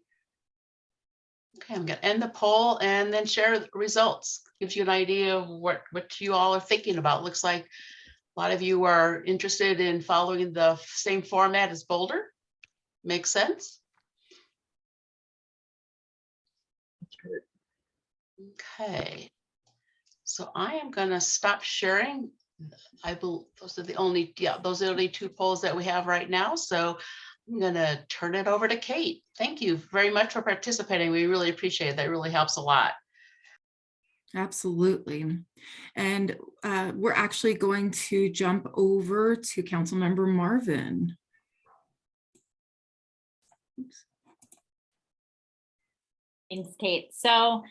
Okay, I'm gonna end the poll and then share the results. Gives you an idea of what you all are thinking about. Looks like a lot of you are interested in following the same format as Boulder. Makes sense? That's great. Okay. So I am gonna stop sharing. I believe those are the only, those are the only 2 polls that we have right now. So I'm gonna turn it over to Kate. Thank you very much for participating. We really appreciate it. That really helps a lot. Absolutely. And we're actually going to jump over to Councilmember Marvin. Oops. Thanks, Kate. So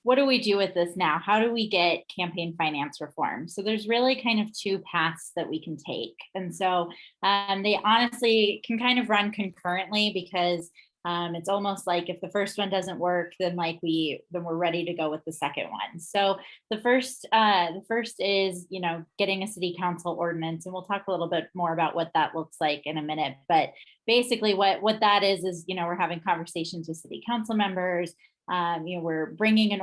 what do we do with this now? How do we get campaign finance reform? So there's really kind of 2 paths that we can take. And so they honestly can kind of run concurrently, because it's almost like if the first one doesn't work, then we're ready to go with the second one. So the first is, getting a city council ordinance, and we'll talk a little bit more about what that looks like in a minute. But basically what that is, we're having conversations with city council members. We're bringing an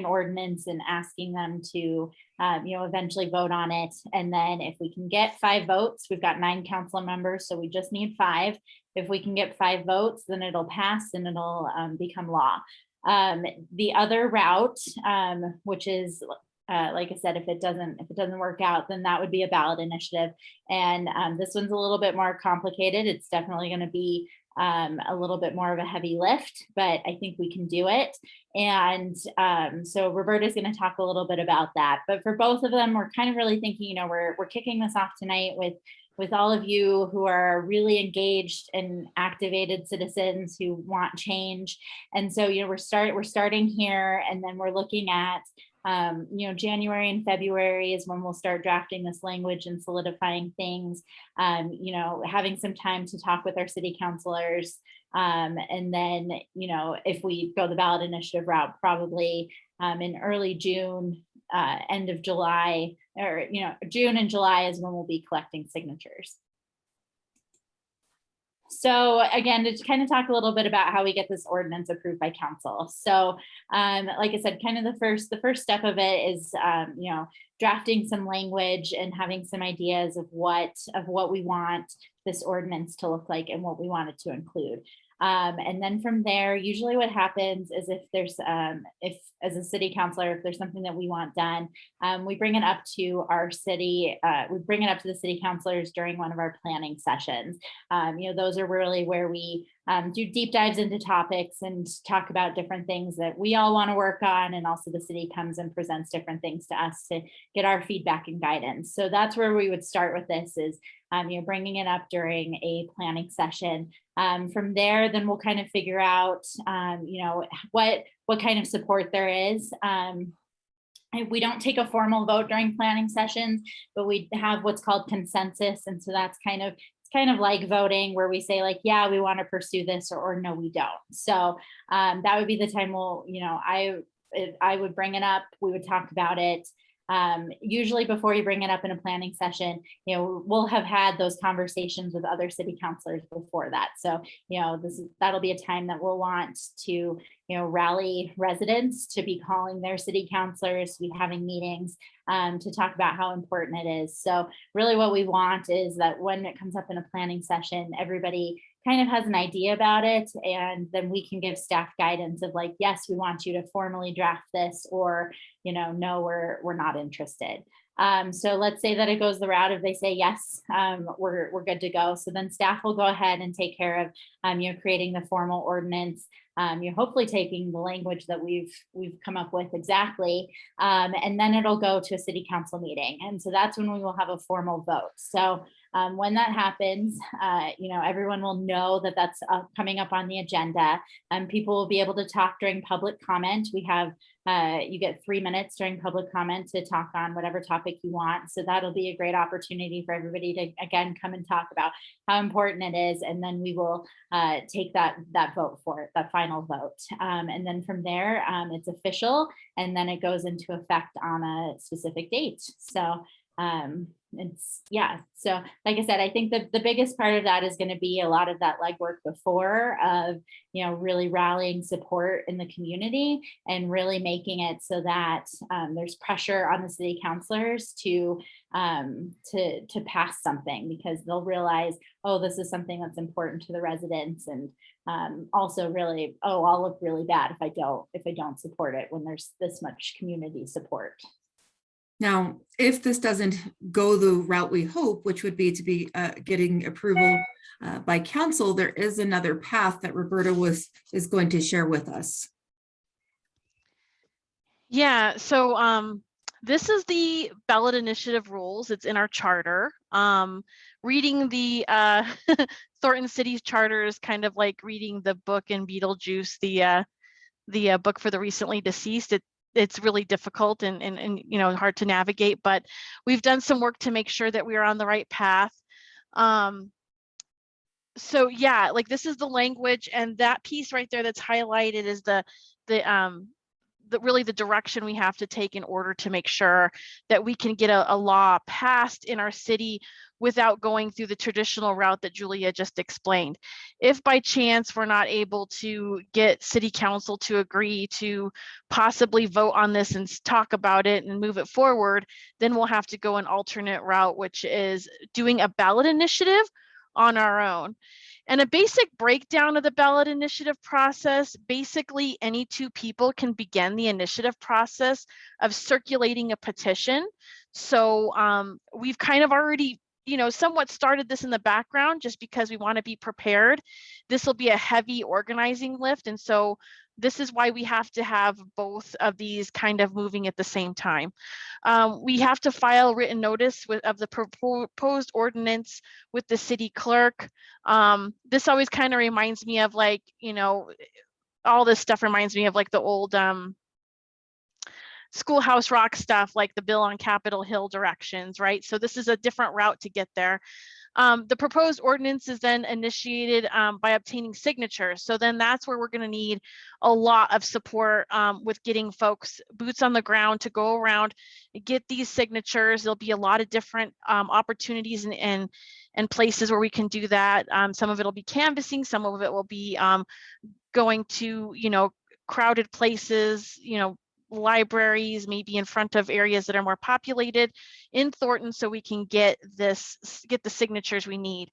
ordinance and asking them to, eventually vote on it. And then if we can get 5 votes, we've got 9 council members, so we just need 5. If we can get 5 votes, then it'll pass and it'll become law. The other route, which is, like I said, if it doesn't work out, then that would be a ballot initiative. And this one's a little bit more complicated. It's definitely going to be a little bit more of a heavy lift, but I think we can do it. And so Roberta's going to talk a little bit about that. But for both of them, we're kind of really thinking, we're kicking this off tonight with all of you who are really engaged and activated citizens who want change. And so, we're starting here, and then we're looking at January and February is when we'll start drafting this language and solidifying things, having some time to talk with our city councilors. And then, if we go the ballot initiative route, probably in early June, end of July, or, June and July is when we'll be collecting signatures. So again, to kind of talk a little bit about how we get this ordinance approved by council. So like I said, kind of the first step of it is, drafting some language and having some ideas of what we want this ordinance to look like and what we want it to include. And then from there, usually what happens is if there's, if as a city councilor, if there's something that we want done, we bring it up to our city, we bring it up to the city councilors during one of our planning sessions. Those are really where we do deep dives into topics and talk about different things that we all want to work on. And also the city comes and presents different things to us to get our feedback and guidance. So that's where we would start with this is, bringing it up during a planning session. From there, then we'll kind of figure out, what kind of support there is. We don't take a formal vote during planning sessions, but we have what's called consensus. And so that's kind of like voting where we say like, yeah, we want to pursue this or no, we don't. So that would be the time I would bring it up. We would talk about it. Usually before you bring it up in a planning session, we'll have had those conversations with other city councilors before that. So, that'll be a time that we'll want to, rally residents to be calling their city councilors, to be having meetings, to talk about how important it is. So really what we want is that when it comes up in a planning session, everybody kind of has an idea about it, and then we can give staff guidance of like, yes, we want you to formally draft this, or, no, we're not interested. So let's say that it goes the route of they say, yes, we're good to go. So then staff will go ahead and take care of, creating the formal ordinance. You're hopefully taking the language that we've come up with exactly, and then it'll go to a city council meeting. And so that's when we will have a formal vote. So When that happens, everyone will know that that's coming up on the agenda. People will be able to talk during public comment. We have you get 3 minutes during public comment to talk on whatever topic you want. So that'll be a great opportunity for everybody to, again, come and talk about how important it is. And then we will take that vote for it, that final vote. And then from there, it's official, and then it goes into effect on a specific date. So so like I said, I think the biggest part of that is going to be a lot of that legwork before of really rallying support in the community and really making it so that there's pressure on the city councilors to pass something, because they'll realize, oh, this is something that's important to the residents, and also really, oh, I'll look really bad if I don't support it when there's this much community support. Now, if this doesn't go the route we hope, which would be to be getting approval by council, there is another path that Roberta is going to share with us. Yeah, so this is the ballot initiative rules. It's in our charter. Reading the Thornton City's charter is kind of like reading the book in Beetlejuice, the book for the recently deceased. It's really difficult and hard to navigate, but we've done some work to make sure that we are on the right path. So yeah, like this is the language, and that piece right there that's highlighted is really the direction we have to take in order to make sure that we can get a law passed in our city without going through the traditional route that Julia just explained. If by chance we're not able to get city council to agree to possibly vote on this and talk about it and move it forward, then we'll have to go an alternate route, which is doing a ballot initiative on our own. And a basic breakdown of the ballot initiative process, basically any two people can begin the initiative process of circulating a petition. So we've kind of already somewhat started this in the background just because we want to be prepared. This will be a heavy organizing lift. And so this is why we have to have both of these kind of moving at the same time. We have to file written notice of the proposed ordinance with the city clerk. This always kind of reminds me of all this stuff reminds me of like the old Schoolhouse Rock stuff, like the bill on Capitol Hill directions, right? So this is a different route to get there. The proposed ordinance is then initiated by obtaining signatures. So then that's where we're going to need a lot of support with getting folks boots on the ground to go around and get these signatures. There'll be a lot of different opportunities and places where we can do that. Some of it will be canvassing, some of it will be going to, crowded places, libraries, maybe in front of areas that are more populated in Thornton, so we can get the signatures we need.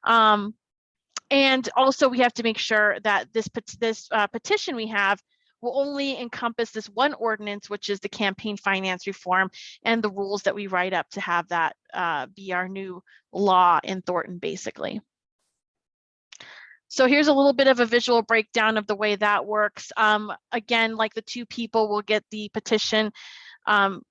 And also we have to make sure that this petition we have will only encompass this one ordinance, which is the campaign finance reform, and the rules that we write up to have that be our new law in Thornton, basically. So here's a little bit of a visual breakdown of the way that works. Again, like the two people will get the petition. We'll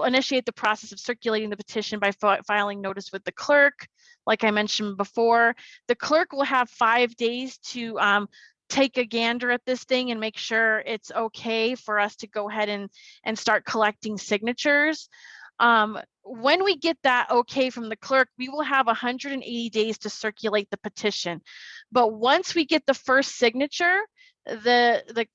initiate the process of circulating the petition by filing notice with the clerk. Like I mentioned before, the clerk will have 5 days to take a gander at this thing and make sure it's okay for us to go ahead and start collecting signatures. When we get that okay from the clerk, we will have 180 days to circulate the petition. But once we get the first signature, the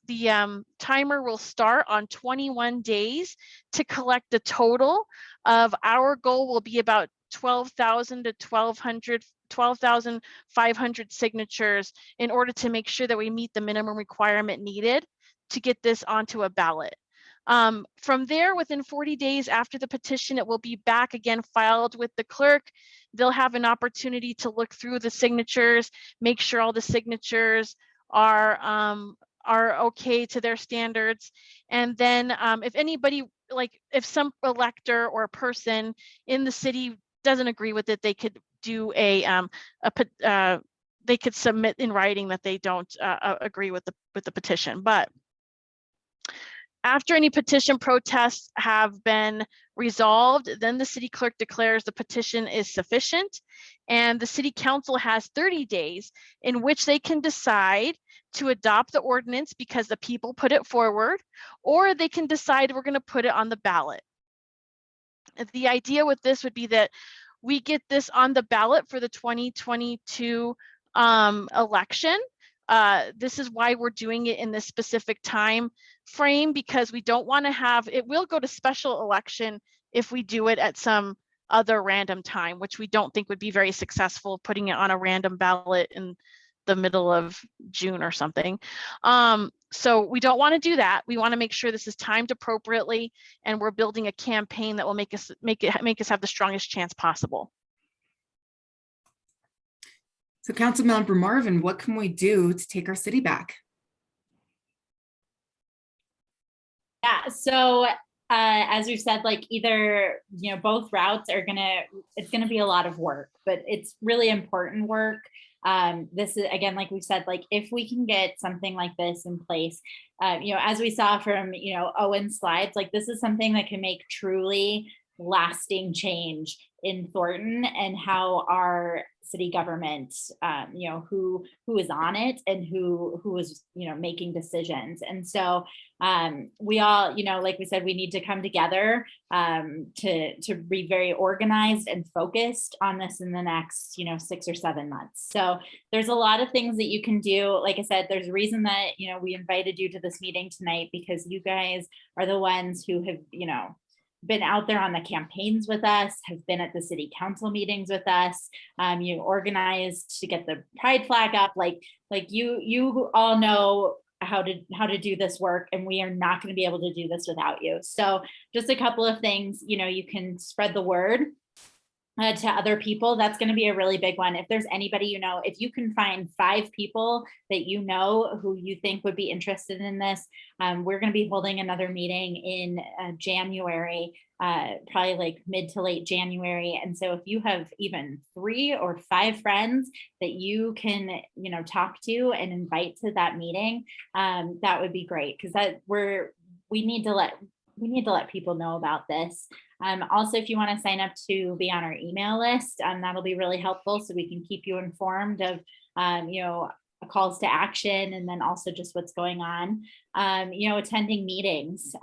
timer will start on 21 days to collect the total of our goal will be about 12,000 to 12,500 signatures in order to make sure that we meet the minimum requirement needed to get this onto a ballot. From there, within 40 days after the petition, it will be back again filed with the clerk. They'll have an opportunity to look through the signatures, make sure all the signatures are okay to their standards. And then if anybody, like if some elector or a person in the city doesn't agree with it, they could do they could submit in writing that they don't agree with the petition. But after any petition protests have been Resolved, then the city clerk declares the petition is sufficient, and the city council has 30 days in which they can decide to adopt the ordinance because the people put it forward, or they can decide we're going to put it on the ballot. The idea with this would be that we get this on the ballot for the 2022 election. This is why we're doing it in this specific time frame, because we don't want to have, it will go to special election if we do it at some other random time, which we don't think would be very successful, putting it on a random ballot in the middle of June or something. So we don't want to do that. We want to make sure this is timed appropriately, and we're building a campaign that will make us have the strongest chance possible. So Councilmember Marvin, what can we do to take our city back? Yeah, so as we've said, like either, both routes are it's gonna be a lot of work, but it's really important work. This is, again, like we said, like if we can get something like this in place, as we saw from, Owen's slides, like this is something that can make truly lasting change in Thornton and how our city government, who is on it and who is, making decisions. And so we all, like we said, we need to come together to be very organized and focused on this in the next, 6 or 7 months. So there's a lot of things that you can do. Like I said, there's a reason that, we invited you to this meeting tonight, because you guys are the ones who have, been out there on the campaigns with us, have been at the city council meetings with us. You organized to get the pride flag up. Like you all know how to do this work, and we are not going to be able to do this without you. So just a couple of things, you can spread the word to other people. That's going to be a really big one. If there's anybody, if you can find 5 people that who you think would be interested in this, we're going to be holding another meeting in January, probably like mid to late January. And so if you have even 3 or 5 friends that you can, talk to and invite to that meeting, that would be great, because we need to let people know about this. Also, if you want to sign up to be on our email list, that'll be really helpful, so we can keep you informed of, calls to action, and then also just what's going on. Attending meetings,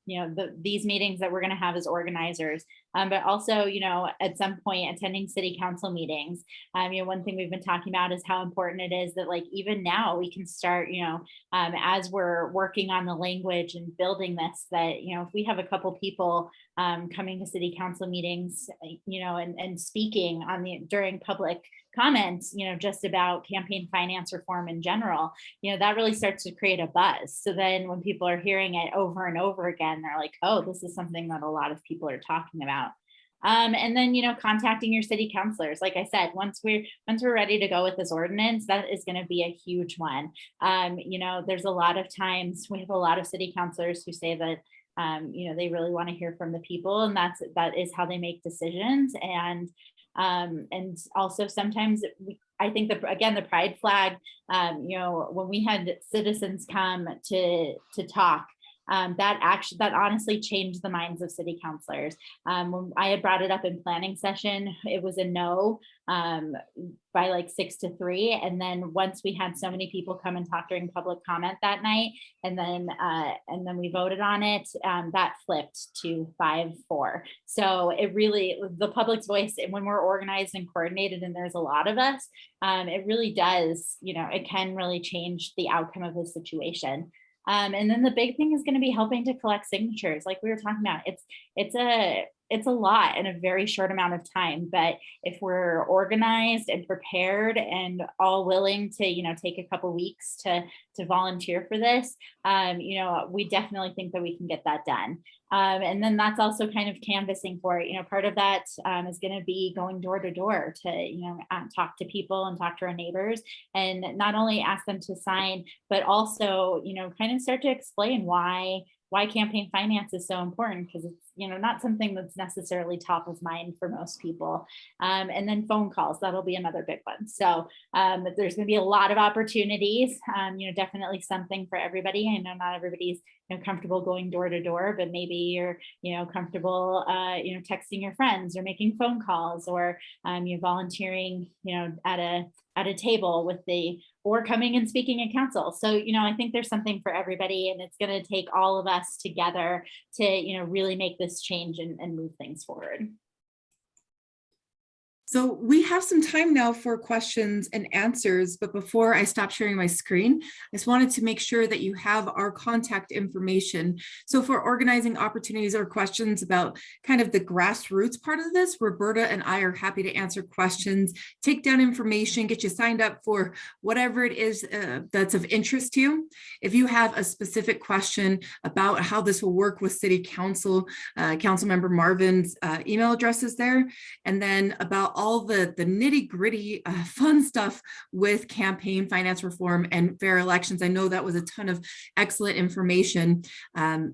these meetings that we're going to have as organizers, but also, at some point attending city council meetings. One thing we've been talking about is how important it is that, like, even now we can start, as we're working on the language and building this, that, if we have a couple people coming to city council meetings, and speaking during public comments, just about campaign finance reform in general, that really starts to create a buzz. So then when people are hearing it over and over again, they're like, oh, this is something that a lot of people are talking about. And then, contacting your city councilors. Like I said, once we're ready to go with this ordinance, that is going to be a huge one. There's a lot of times we have a lot of city councilors who say that, they really want to hear from the people, and that is how they make decisions. And also sometimes I think that, again, the pride flag, when we had citizens come to talk, that honestly changed the minds of city councilors. When I had brought it up in planning session, it was a no by like 6-3. And then once we had so many people come and talk during public comment that night, and then we voted on it, that flipped to 5-4. So it really, the public's voice, when we're organized and coordinated, and there's a lot of us, it really does, it can really change the outcome of the situation. And then the big thing is going to be helping to collect signatures. Like we were talking about, it's a lot in a very short amount of time, but if we're organized and prepared and all willing to, take a couple weeks to volunteer for this, we definitely think that we can get that done. And then that's also kind of canvassing for it. Part of that is going to be going door to door to, talk to people and talk to our neighbors, and not only ask them to sign, but also, kind of start to explain why why campaign finance is so important, because it's, you know, not something that's necessarily top of mind for most people. And then phone calls, that'll be another big one. So there's going to be a lot of opportunities, you know, definitely something for everybody. I know not everybody's, you know, comfortable going door to door, but maybe you're, you know, comfortable, you know, texting your friends or making phone calls, or you're volunteering, you know, at a table with or coming and speaking at council. So, you know, I think there's something for everybody, and it's going to take all of us together to, you know, really make this change and move things forward. So we have some time now for questions and answers, but before I stop sharing my screen, I just wanted to make sure that you have our contact information. So for organizing opportunities or questions about kind of the grassroots part of this, Roberta and I are happy to answer questions, take down information, get you signed up for whatever it is that's of interest to you. If you have a specific question about how this will work with City Council, Councilmember Marvin's email address is there, and then about all the nitty gritty fun stuff with campaign finance reform and fair elections. I know that was a ton of excellent information. The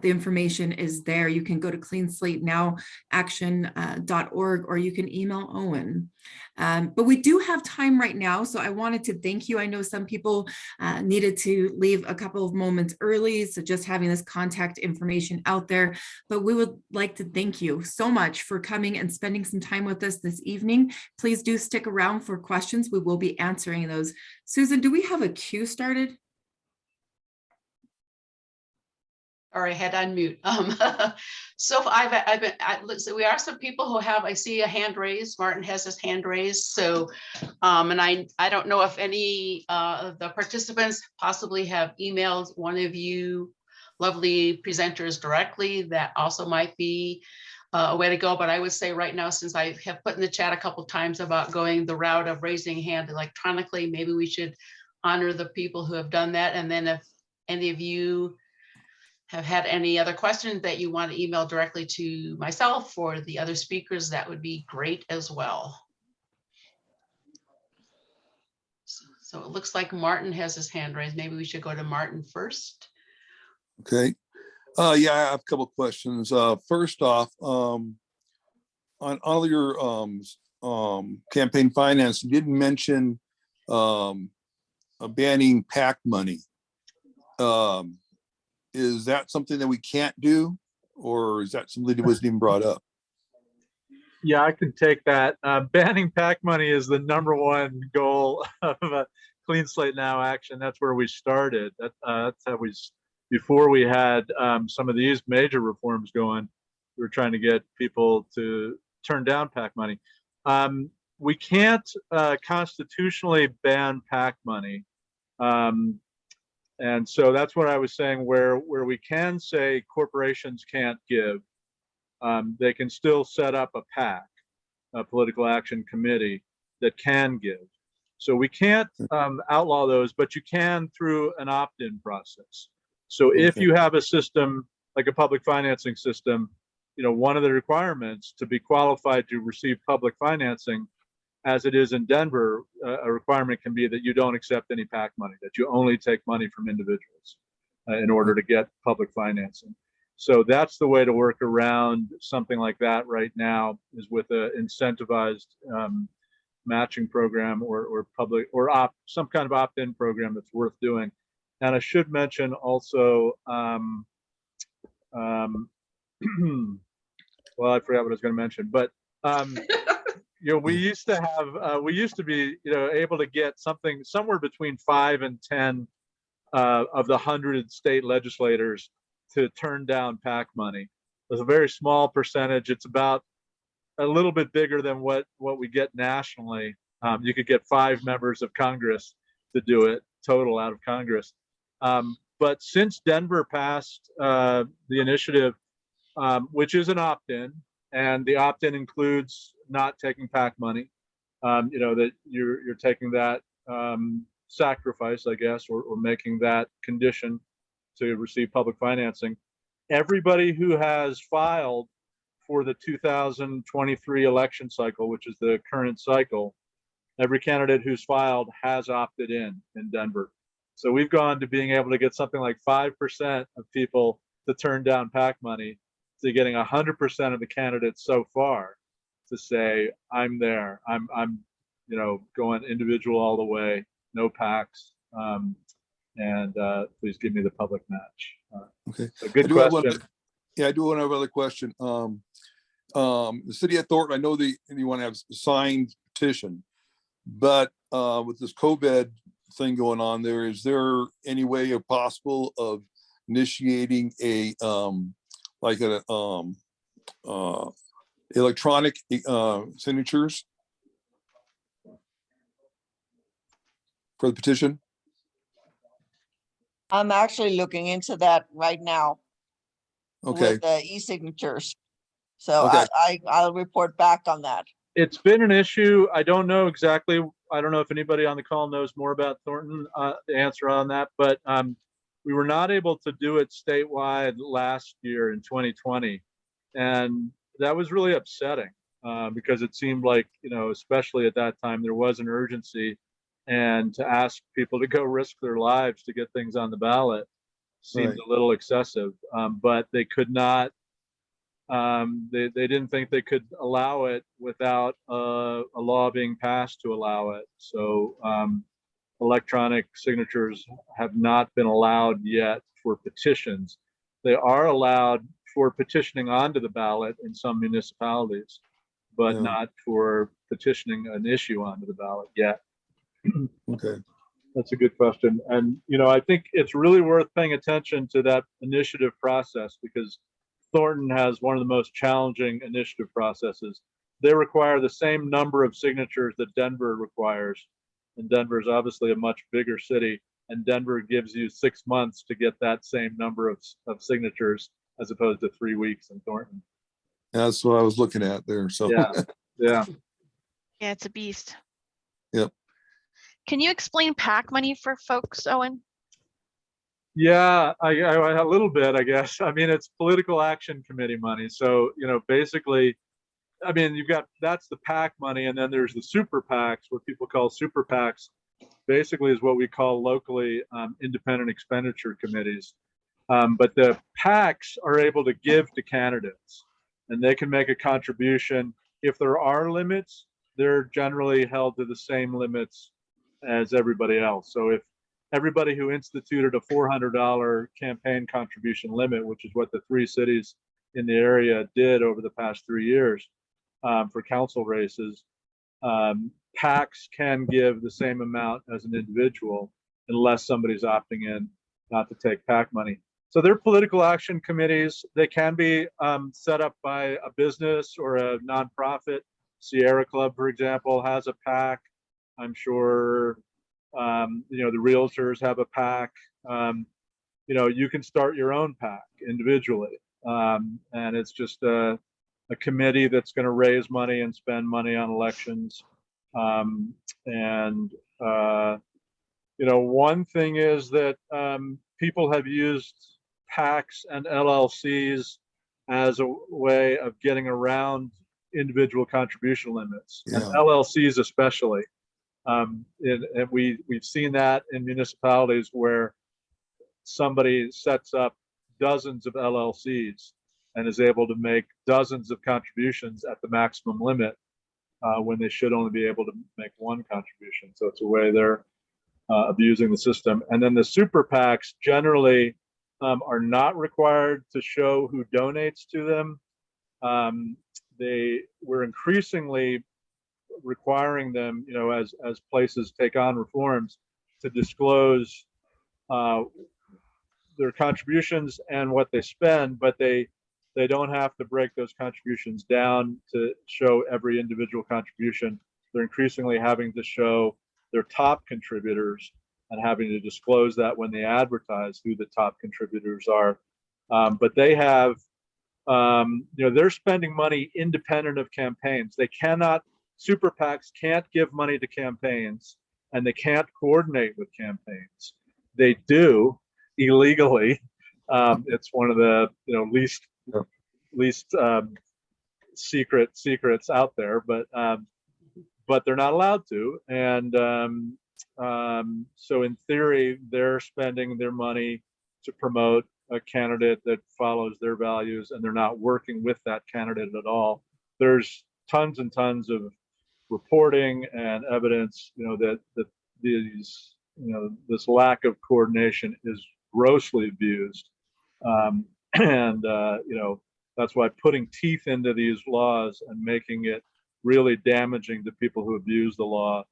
information is there. You can go to cleanslatenowAction.org, or you can email Owen. But we do have time right now, so I wanted to thank you. I know some people needed to leave a couple of moments early, so just having this contact information out there. But we would like to thank you so much for coming and spending some time with us this evening. Please do stick around for questions. We will be answering those. Susan, do we have a queue started? Or I had unmute. So so we are some people who have, I see a hand raised. Martin has his hand raised. So, and I don't know if any of the participants possibly have emailed one of you lovely presenters directly. That also might be a way to go. But I would say right now, since I have put in the chat a couple of times about going the route of raising hand electronically, maybe we should honor the people who have done that. And then if any of you have had any other questions that you want to email directly to myself or the other speakers, that would be great as well. So it looks like Martin has his hand raised. Maybe we should go to Martin first. Okay. Yeah, I have a couple of questions. First off, on all your campaign finance, you didn't mention banning PAC money. Is that something that we can't do, or is that something that wasn't even brought up? Yeah, I can take that. Banning PAC money is the #1 goal of Clean Slate Now action. That's where we started. That's how before we had some of these major reforms going, we were trying to get people to turn down PAC money. We can't constitutionally ban PAC money. And so that's what I was saying, where we can say corporations can't give, they can still set up a PAC, a political action committee, that can give. So we can't outlaw those, but you can through an opt-in process. So if you have a system like a public financing system, you know, one of the requirements to be qualified to receive public financing, as it is in Denver, a requirement can be that you don't accept any PAC money, that you only take money from individuals in order to get public financing. So that's the way to work around something like that right now, is with an incentivized matching program or public or some kind of opt-in program that's worth doing. And I should mention also, well, I forgot what I was going to mention, but you know, we used to be, you know, able to get somewhere between 5 and 10 of the 100 state legislators to turn down PAC money. It's a very small percentage. It's about a little bit bigger than what we get nationally. You could get 5 members of Congress to do it total out of Congress. But since Denver passed the initiative, which is an opt-in, and the opt-in includes not taking PAC money, you know, that you're taking that sacrifice, I guess, or making that condition to receive public financing. Everybody who has filed for the 2023 election cycle, which is the current cycle, every candidate who's filed has opted in Denver. So we've gone to being able to get something like 5% of people to turn down PAC money, to getting 100% of the candidates so far to say, I'm there. I'm going individual all the way, no PACs, and please give me the public match. Okay. A good I do have one- question. Yeah, I do want to have another question. The city of Thornton, I know you want to have a signed petition, but with this COVID thing going on there, is there any way of possible of initiating a like an electronic signatures for the petition? I'm actually looking into that right now Okay, with the e-signatures. So Okay. I'll report back on that. It's been an issue. I don't know exactly. I don't know if anybody on the call knows more about Thornton, the answer on that, but we were not able to do it statewide last year in 2020. And that was really upsetting because it seemed like, especially at that time, there was an urgency, and to ask people to go risk their lives to get things on the ballot seemed Right. a little excessive, but they could not. They didn't think they could allow it without a law being passed to allow it. So electronic signatures have not been allowed yet for petitions. They are allowed for petitioning onto the ballot in some municipalities, but Yeah. not for petitioning an issue onto the ballot yet. okay. That's a good question. And, I think it's really worth paying attention to that initiative process, because Thornton has one of the most challenging initiative processes. They require the same number of signatures that Denver requires. And Denver is obviously a much bigger city, and Denver gives you 6 months to get that same number of signatures, as opposed to 3 weeks in Thornton. That's what I was looking at there. So, Yeah. Yeah. Yeah, it's a beast. Yep. Can you explain PAC money for folks, Owen? Yeah, I a little bit, I guess. I mean, it's political action committee money. So, basically, I mean, that's the PAC money, and then there's the super PACs, what people call super PACs, basically is what we call locally independent expenditure committees. But the PACs are able to give to candidates, and they can make a contribution. If there are limits, they're generally held to the same limits as everybody else. So if everybody who instituted a $400 campaign contribution limit, which is what the 3 cities in the area did over the past 3 years for council races, PACs can give the same amount as an individual unless somebody's opting in not to take PAC money. So they're political action committees. They can be set up by a business or a nonprofit. Sierra Club, for example, has a PAC. I'm sure the realtors have a PAC. You can start your own PAC individually, and it's just a committee that's going to raise money and spend money on elections. One thing is that people have used PACs and LLCs as a way of getting around individual contribution limits, and Yeah. LLCs especially. And we've seen that in municipalities where somebody sets up dozens of LLCs and is able to make dozens of contributions at the maximum limit when they should only be able to make one contribution. So it's a way they're abusing the system. And then the super PACs generally are not required to show who donates to them. We're increasingly requiring them, as places take on reforms, to disclose their contributions and what they spend, but they don't have to break those contributions down to show every individual contribution. They're increasingly having to show their top contributors and having to disclose that when they advertise who the top contributors are. But they have, they're spending money independent of campaigns. They cannot, super PACs can't give money to campaigns, and they can't coordinate with campaigns. They do illegally. It's one of the least secrets out there, but they're not allowed to. And So in theory, they're spending their money to promote a candidate that follows their values, and they're not working with that candidate at all. There's tons and tons of reporting and evidence, that these, this lack of coordination is grossly abused. And that's why putting teeth into these laws and making it really damaging to people who abuse the law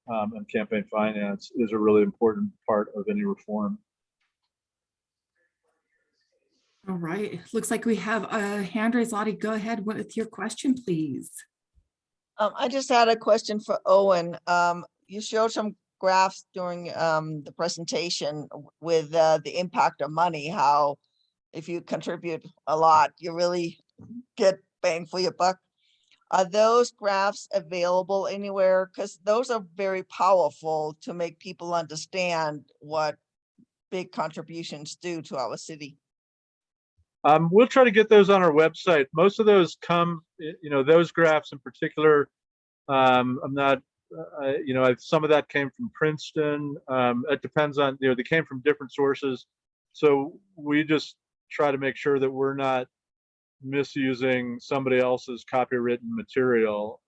and campaign finance is a really important part of any reform. All right, looks like we have a hand raised. Lottie, go ahead with your question, please. I just had a question for Owen. You showed some graphs during the presentation with the impact of money, how if you contribute a lot, you really get bang for your buck. Are those graphs available anywhere? Because those are very powerful to make people understand what big contributions do to our city. We'll try to get those on our website. Most of those come, those graphs in particular. I'm not, some of that came from Princeton. It depends on, they came from different sources. So we just try to make sure that we're not misusing somebody else's copywritten material.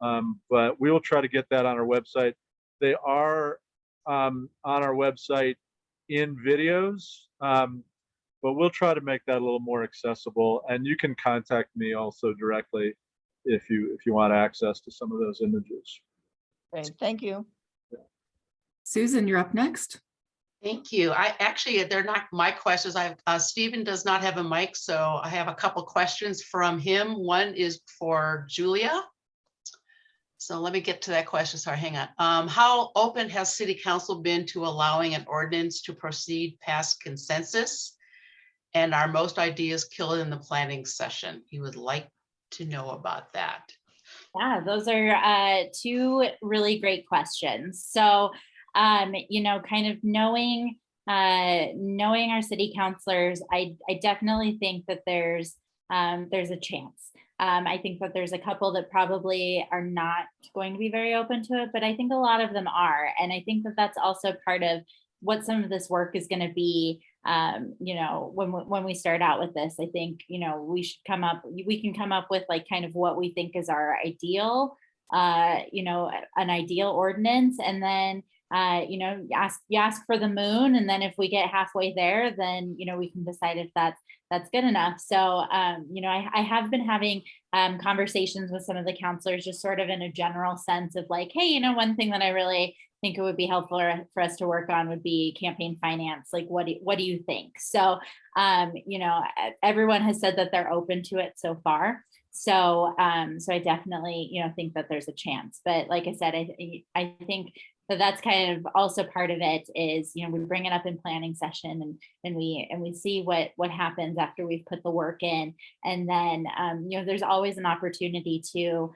But we will try to get that on our website. They are on our website in videos. But we'll try to make that a little more accessible, and you can contact me also directly if you want access to some of those images. Great, thank you. Susan, you're up next. Thank you. They're not my questions. Stephen does not have a mic, so I have a couple questions from him. One is for Julia. So let me get to that question. Sorry, hang on. How open has City Council been to allowing an ordinance to proceed past consensus? And are most ideas killed in the planning session? You would like to know about that. Yeah, those are two really great questions. So, kind of knowing our city councilors, I definitely think that there's a chance. I think that there's a couple that probably are not going to be very open to it, but I think a lot of them are. And I think that that's also part of what some of this work is going to be. When we start out with this, I think, we can come up with like kind of what we think is our ideal, an ideal ordinance. And then, you ask for the moon. And then if we get halfway there, then, we can decide if that's good enough. So, I have been having conversations with some of the counselors, just sort of in a general sense of like, hey, one thing that I really think it would be helpful for us to work on would be campaign finance. Like, what do you think? So, everyone has said that they're open to it so far. So, so I definitely, think that there's a chance. But like I said, I think that's kind of also part of it is, we bring it up in planning session and we see what happens after we've put the work in. And then, there's always an opportunity to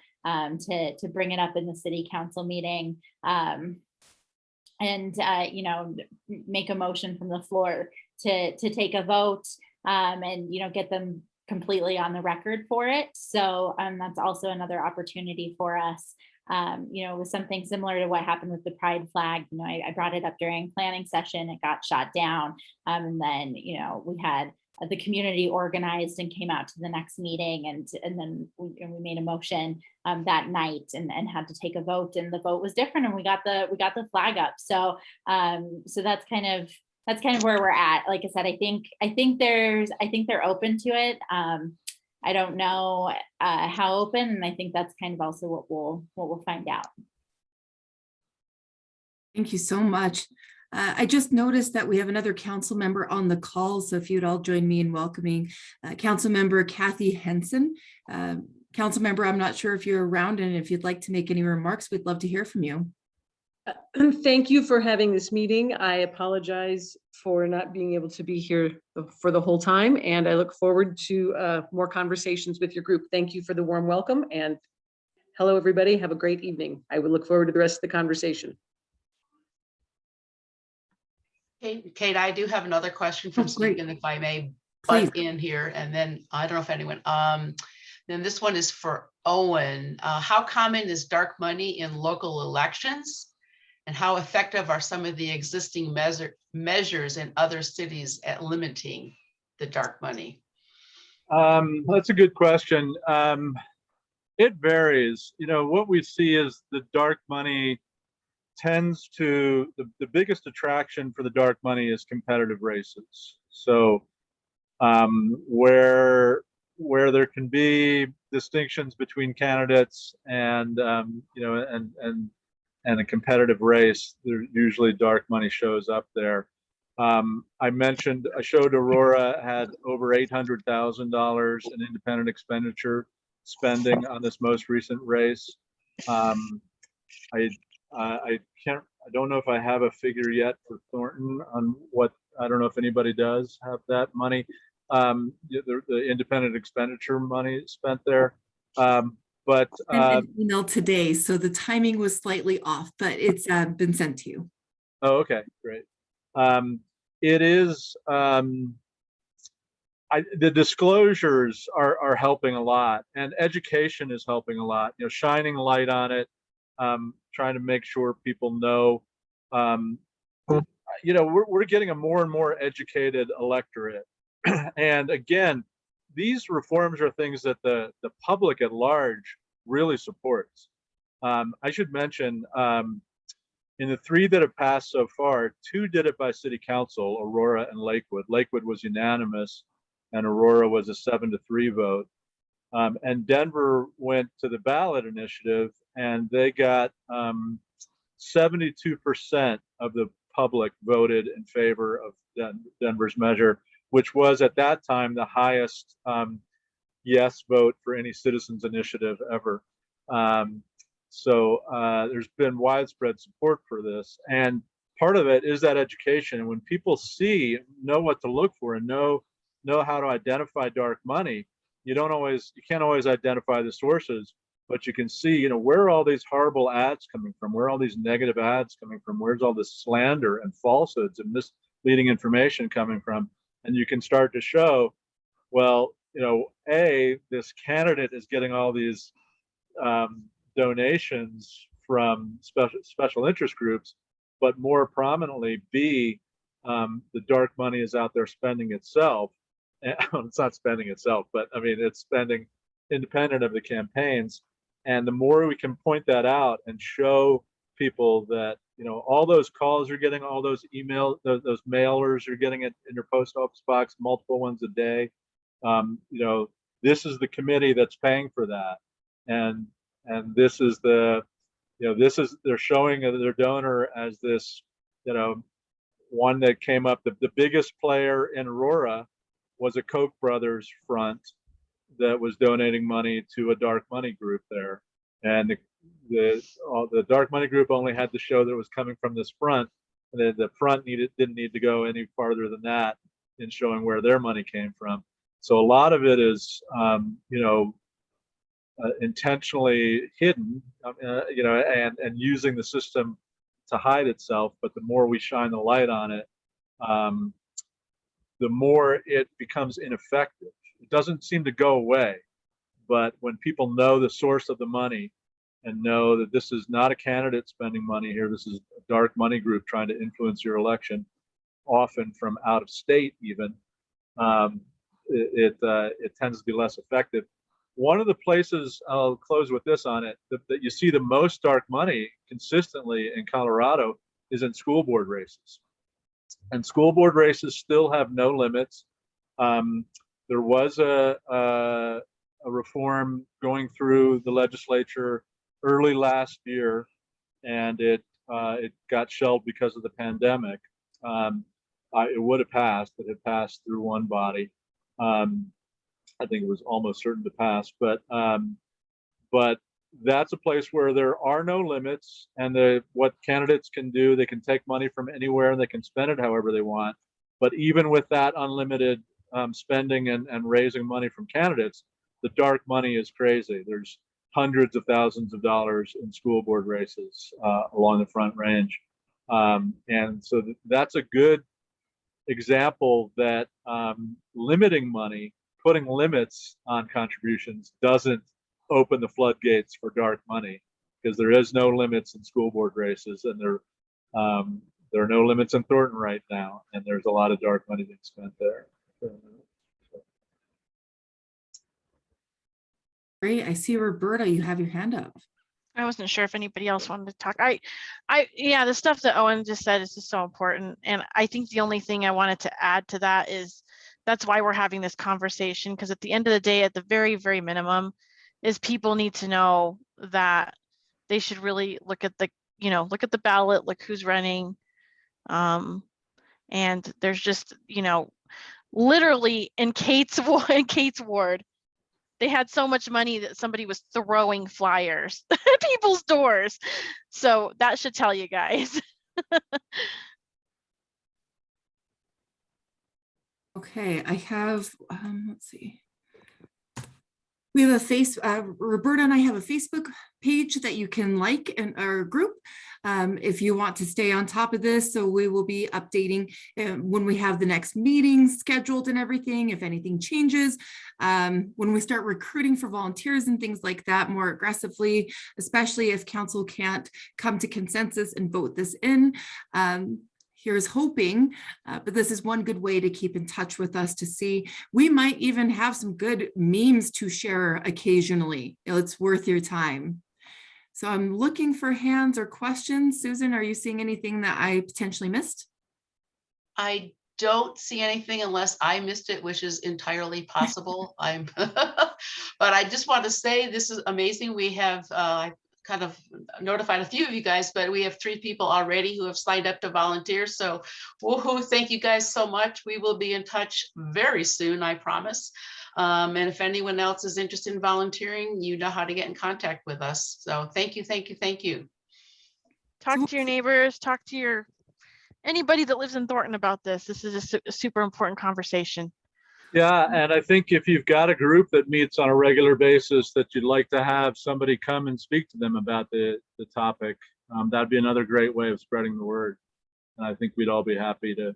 bring it up in the city council meeting. And make a motion from the floor to take a vote and, get them completely on the record for it. So that's also another opportunity for us. With something similar to what happened with the pride flag, I brought it up during planning session, it got shot down. And then, we had the community organized and came out to the next meeting, and then we made a motion that night and had to take a vote, and the vote was different, and we got the flag up. So so that's kind of where we're at. Like I said, I think they're open to it. I don't know how open, and I think that's kind of also what we'll find out. Thank you so much. I just noticed that we have another council member on the call. So if you'd all join me in welcoming Council Member Kathy Henson. Council Member, I'm not sure if you're around, and if you'd like to make any remarks, we'd love to hear from you. Thank you for having this meeting. I apologize for not being able to be here for the whole time, and I look forward to more conversations with your group. Thank you for the warm welcome, and hello, everybody. Have a great evening. I would look forward to the rest of the conversation. Kate, I do have another question from Stephen, if I may butt in here, and then I don't know if anyone, then this one is for Owen. How common is dark money in local elections? And how effective are some of the existing measures in other cities at limiting the dark money? That's a good question. It varies. You know, what we see is the dark money tends to, the biggest attraction for the dark money is competitive races. So where there can be distinctions between candidates and you know, and a competitive race, there usually dark money shows up there. I showed Aurora had over $800,000 in independent expenditure spending on this most recent race. I don't know if I have a figure yet for Thornton on what, I don't know if anybody does have that money. The independent expenditure money spent there. But an email today, so the timing was slightly off, but it's been sent to you. Oh, okay, great. It is, the disclosures are helping a lot, and education is helping a lot, you know, shining light on it, trying to make sure people know. You know, we're getting a more and more educated electorate. And again, these reforms are things that the public at large really supports. I should mention, in the 3 that have passed so far, 2 did it by city council, Aurora and Lakewood. Lakewood was unanimous and Aurora was a 7-3 vote. And Denver went to the ballot initiative and they got 72% of the public voted in favor of Denver's measure, which was at that time the highest yes vote for any citizens initiative ever. So there's been widespread support for this, and part of it is that education. And when people know what to look for and know how to identify dark money, you can't always identify the sources, but you can see, you know, where are all these horrible ads coming from? Where are all these negative ads coming from? Where's all this slander and falsehoods and misleading information coming from? And you can start to show, well, you know, this candidate is getting all these donations from special interest groups, but more prominently, B, the dark money is out there spending itself. It's not spending itself, but I mean, it's spending independent of the campaigns. And the more we can point that out and show people that, you know, all those calls you're getting, all those emails, those mailers you're getting it in your post office box, multiple ones a day, you know, this is the committee that's paying for that. And this is they're showing their donor as this, you know, one that came up, the biggest player in Aurora was a Koch brothers front that was donating money to a dark money group there. And the dark money group only had to show that it was coming from this front, and then the front didn't need to go any farther than that in showing where their money came from. So a lot of it is, you know, intentionally hidden, you know, and using the system to hide itself. But the more we shine the light on it, the more it becomes ineffective. It doesn't seem to go away, but when people know the source of the money and know that this is not a candidate spending money here, this is a dark money group trying to influence your election, often from out of state even, it tends to be less effective. One of the places, I'll close with this on it, that you see the most dark money consistently in Colorado is in school board races. And school board races still have no limits. There was a reform going through the legislature early last year, and it got shelved because of the pandemic. It would have passed. It had passed through one body. I think it was almost certain to pass, but that's a place where there are no limits, and what candidates can do, they can take money from anywhere and they can spend it however they want. But even with that unlimited spending and raising money from candidates, the dark money is crazy. There's hundreds of thousands of dollars in school board races along the Front Range. And so that's a good example that limiting money, putting limits on contributions doesn't open the floodgates for dark money, because there is no limits in school board races, and There are no limits in Thornton right now, and there's a lot of dark money being spent there. Great. I see Roberta, you have your hand up. I wasn't sure if anybody else wanted to talk. Yeah, the stuff that Owen just said is just so important. And I think the only thing I wanted to add to that is that's why we're having this conversation, because at the end of the day, at the very, very minimum, is people need to know that they should really look at the, look at the ballot, look who's running. And there's just, literally in Kate's ward, they had so much money that somebody was throwing flyers at people's doors. So that should tell you guys. Okay, I have, let's see. We have a Roberta and I have a Facebook page that you can like in our group if you want to stay on top of this. So we will be updating when we have the next meeting scheduled and everything, if anything changes, when we start recruiting for volunteers and things like that more aggressively, especially if council can't come to consensus and vote this in. Here's hoping, but this is one good way to keep in touch with us to see. We might even have some good memes to share occasionally. It's worth your time. So I'm looking for hands or questions. Susan, are you seeing anything that I potentially missed? I don't see anything unless I missed it, which is entirely possible. But I just want to say this is amazing. We have kind of notified a few of you guys, but we have 3 people already who have signed up to volunteer. So woohoo, thank you guys so much. We will be in touch very soon, I promise. And if anyone else is interested in volunteering, you know how to get in contact with us. So thank you, thank you, thank you. Talk to your neighbors, talk to anybody that lives in Thornton about this. This is a super important conversation. Yeah, and I think if you've got a group that meets on a regular basis that you'd like to have somebody come and speak to them about the topic, that'd be another great way of spreading the word. And I think we'd all be happy to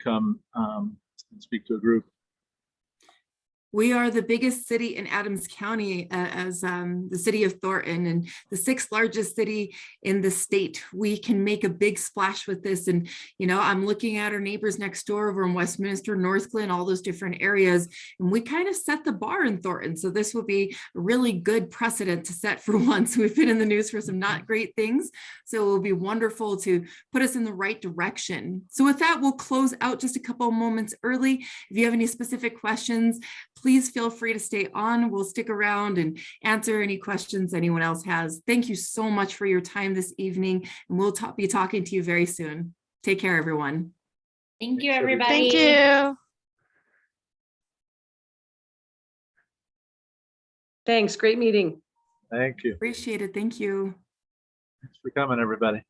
come and speak to a group. We are the biggest city in Adams County as the city of Thornton, and the 6th largest city in the state. We can make a big splash with this. And, I'm looking at our neighbors next door over in Westminster, Northglenn, all those different areas. And we kind of set the bar in Thornton. So this will be a really good precedent to set for once. We've been in the news for some not great things. So it will be wonderful to put us in the right direction. So with that, we'll close out just a couple of moments early. If you have any specific questions, please feel free to stay on. We'll stick around and answer any questions anyone else has. Thank you so much for your time this evening, and we'll be talking to you very soon. Take care, everyone. Thank you, everybody. Thank you. Thanks, great meeting. Thank you. Appreciate it. Thank you. Thanks for coming, everybody.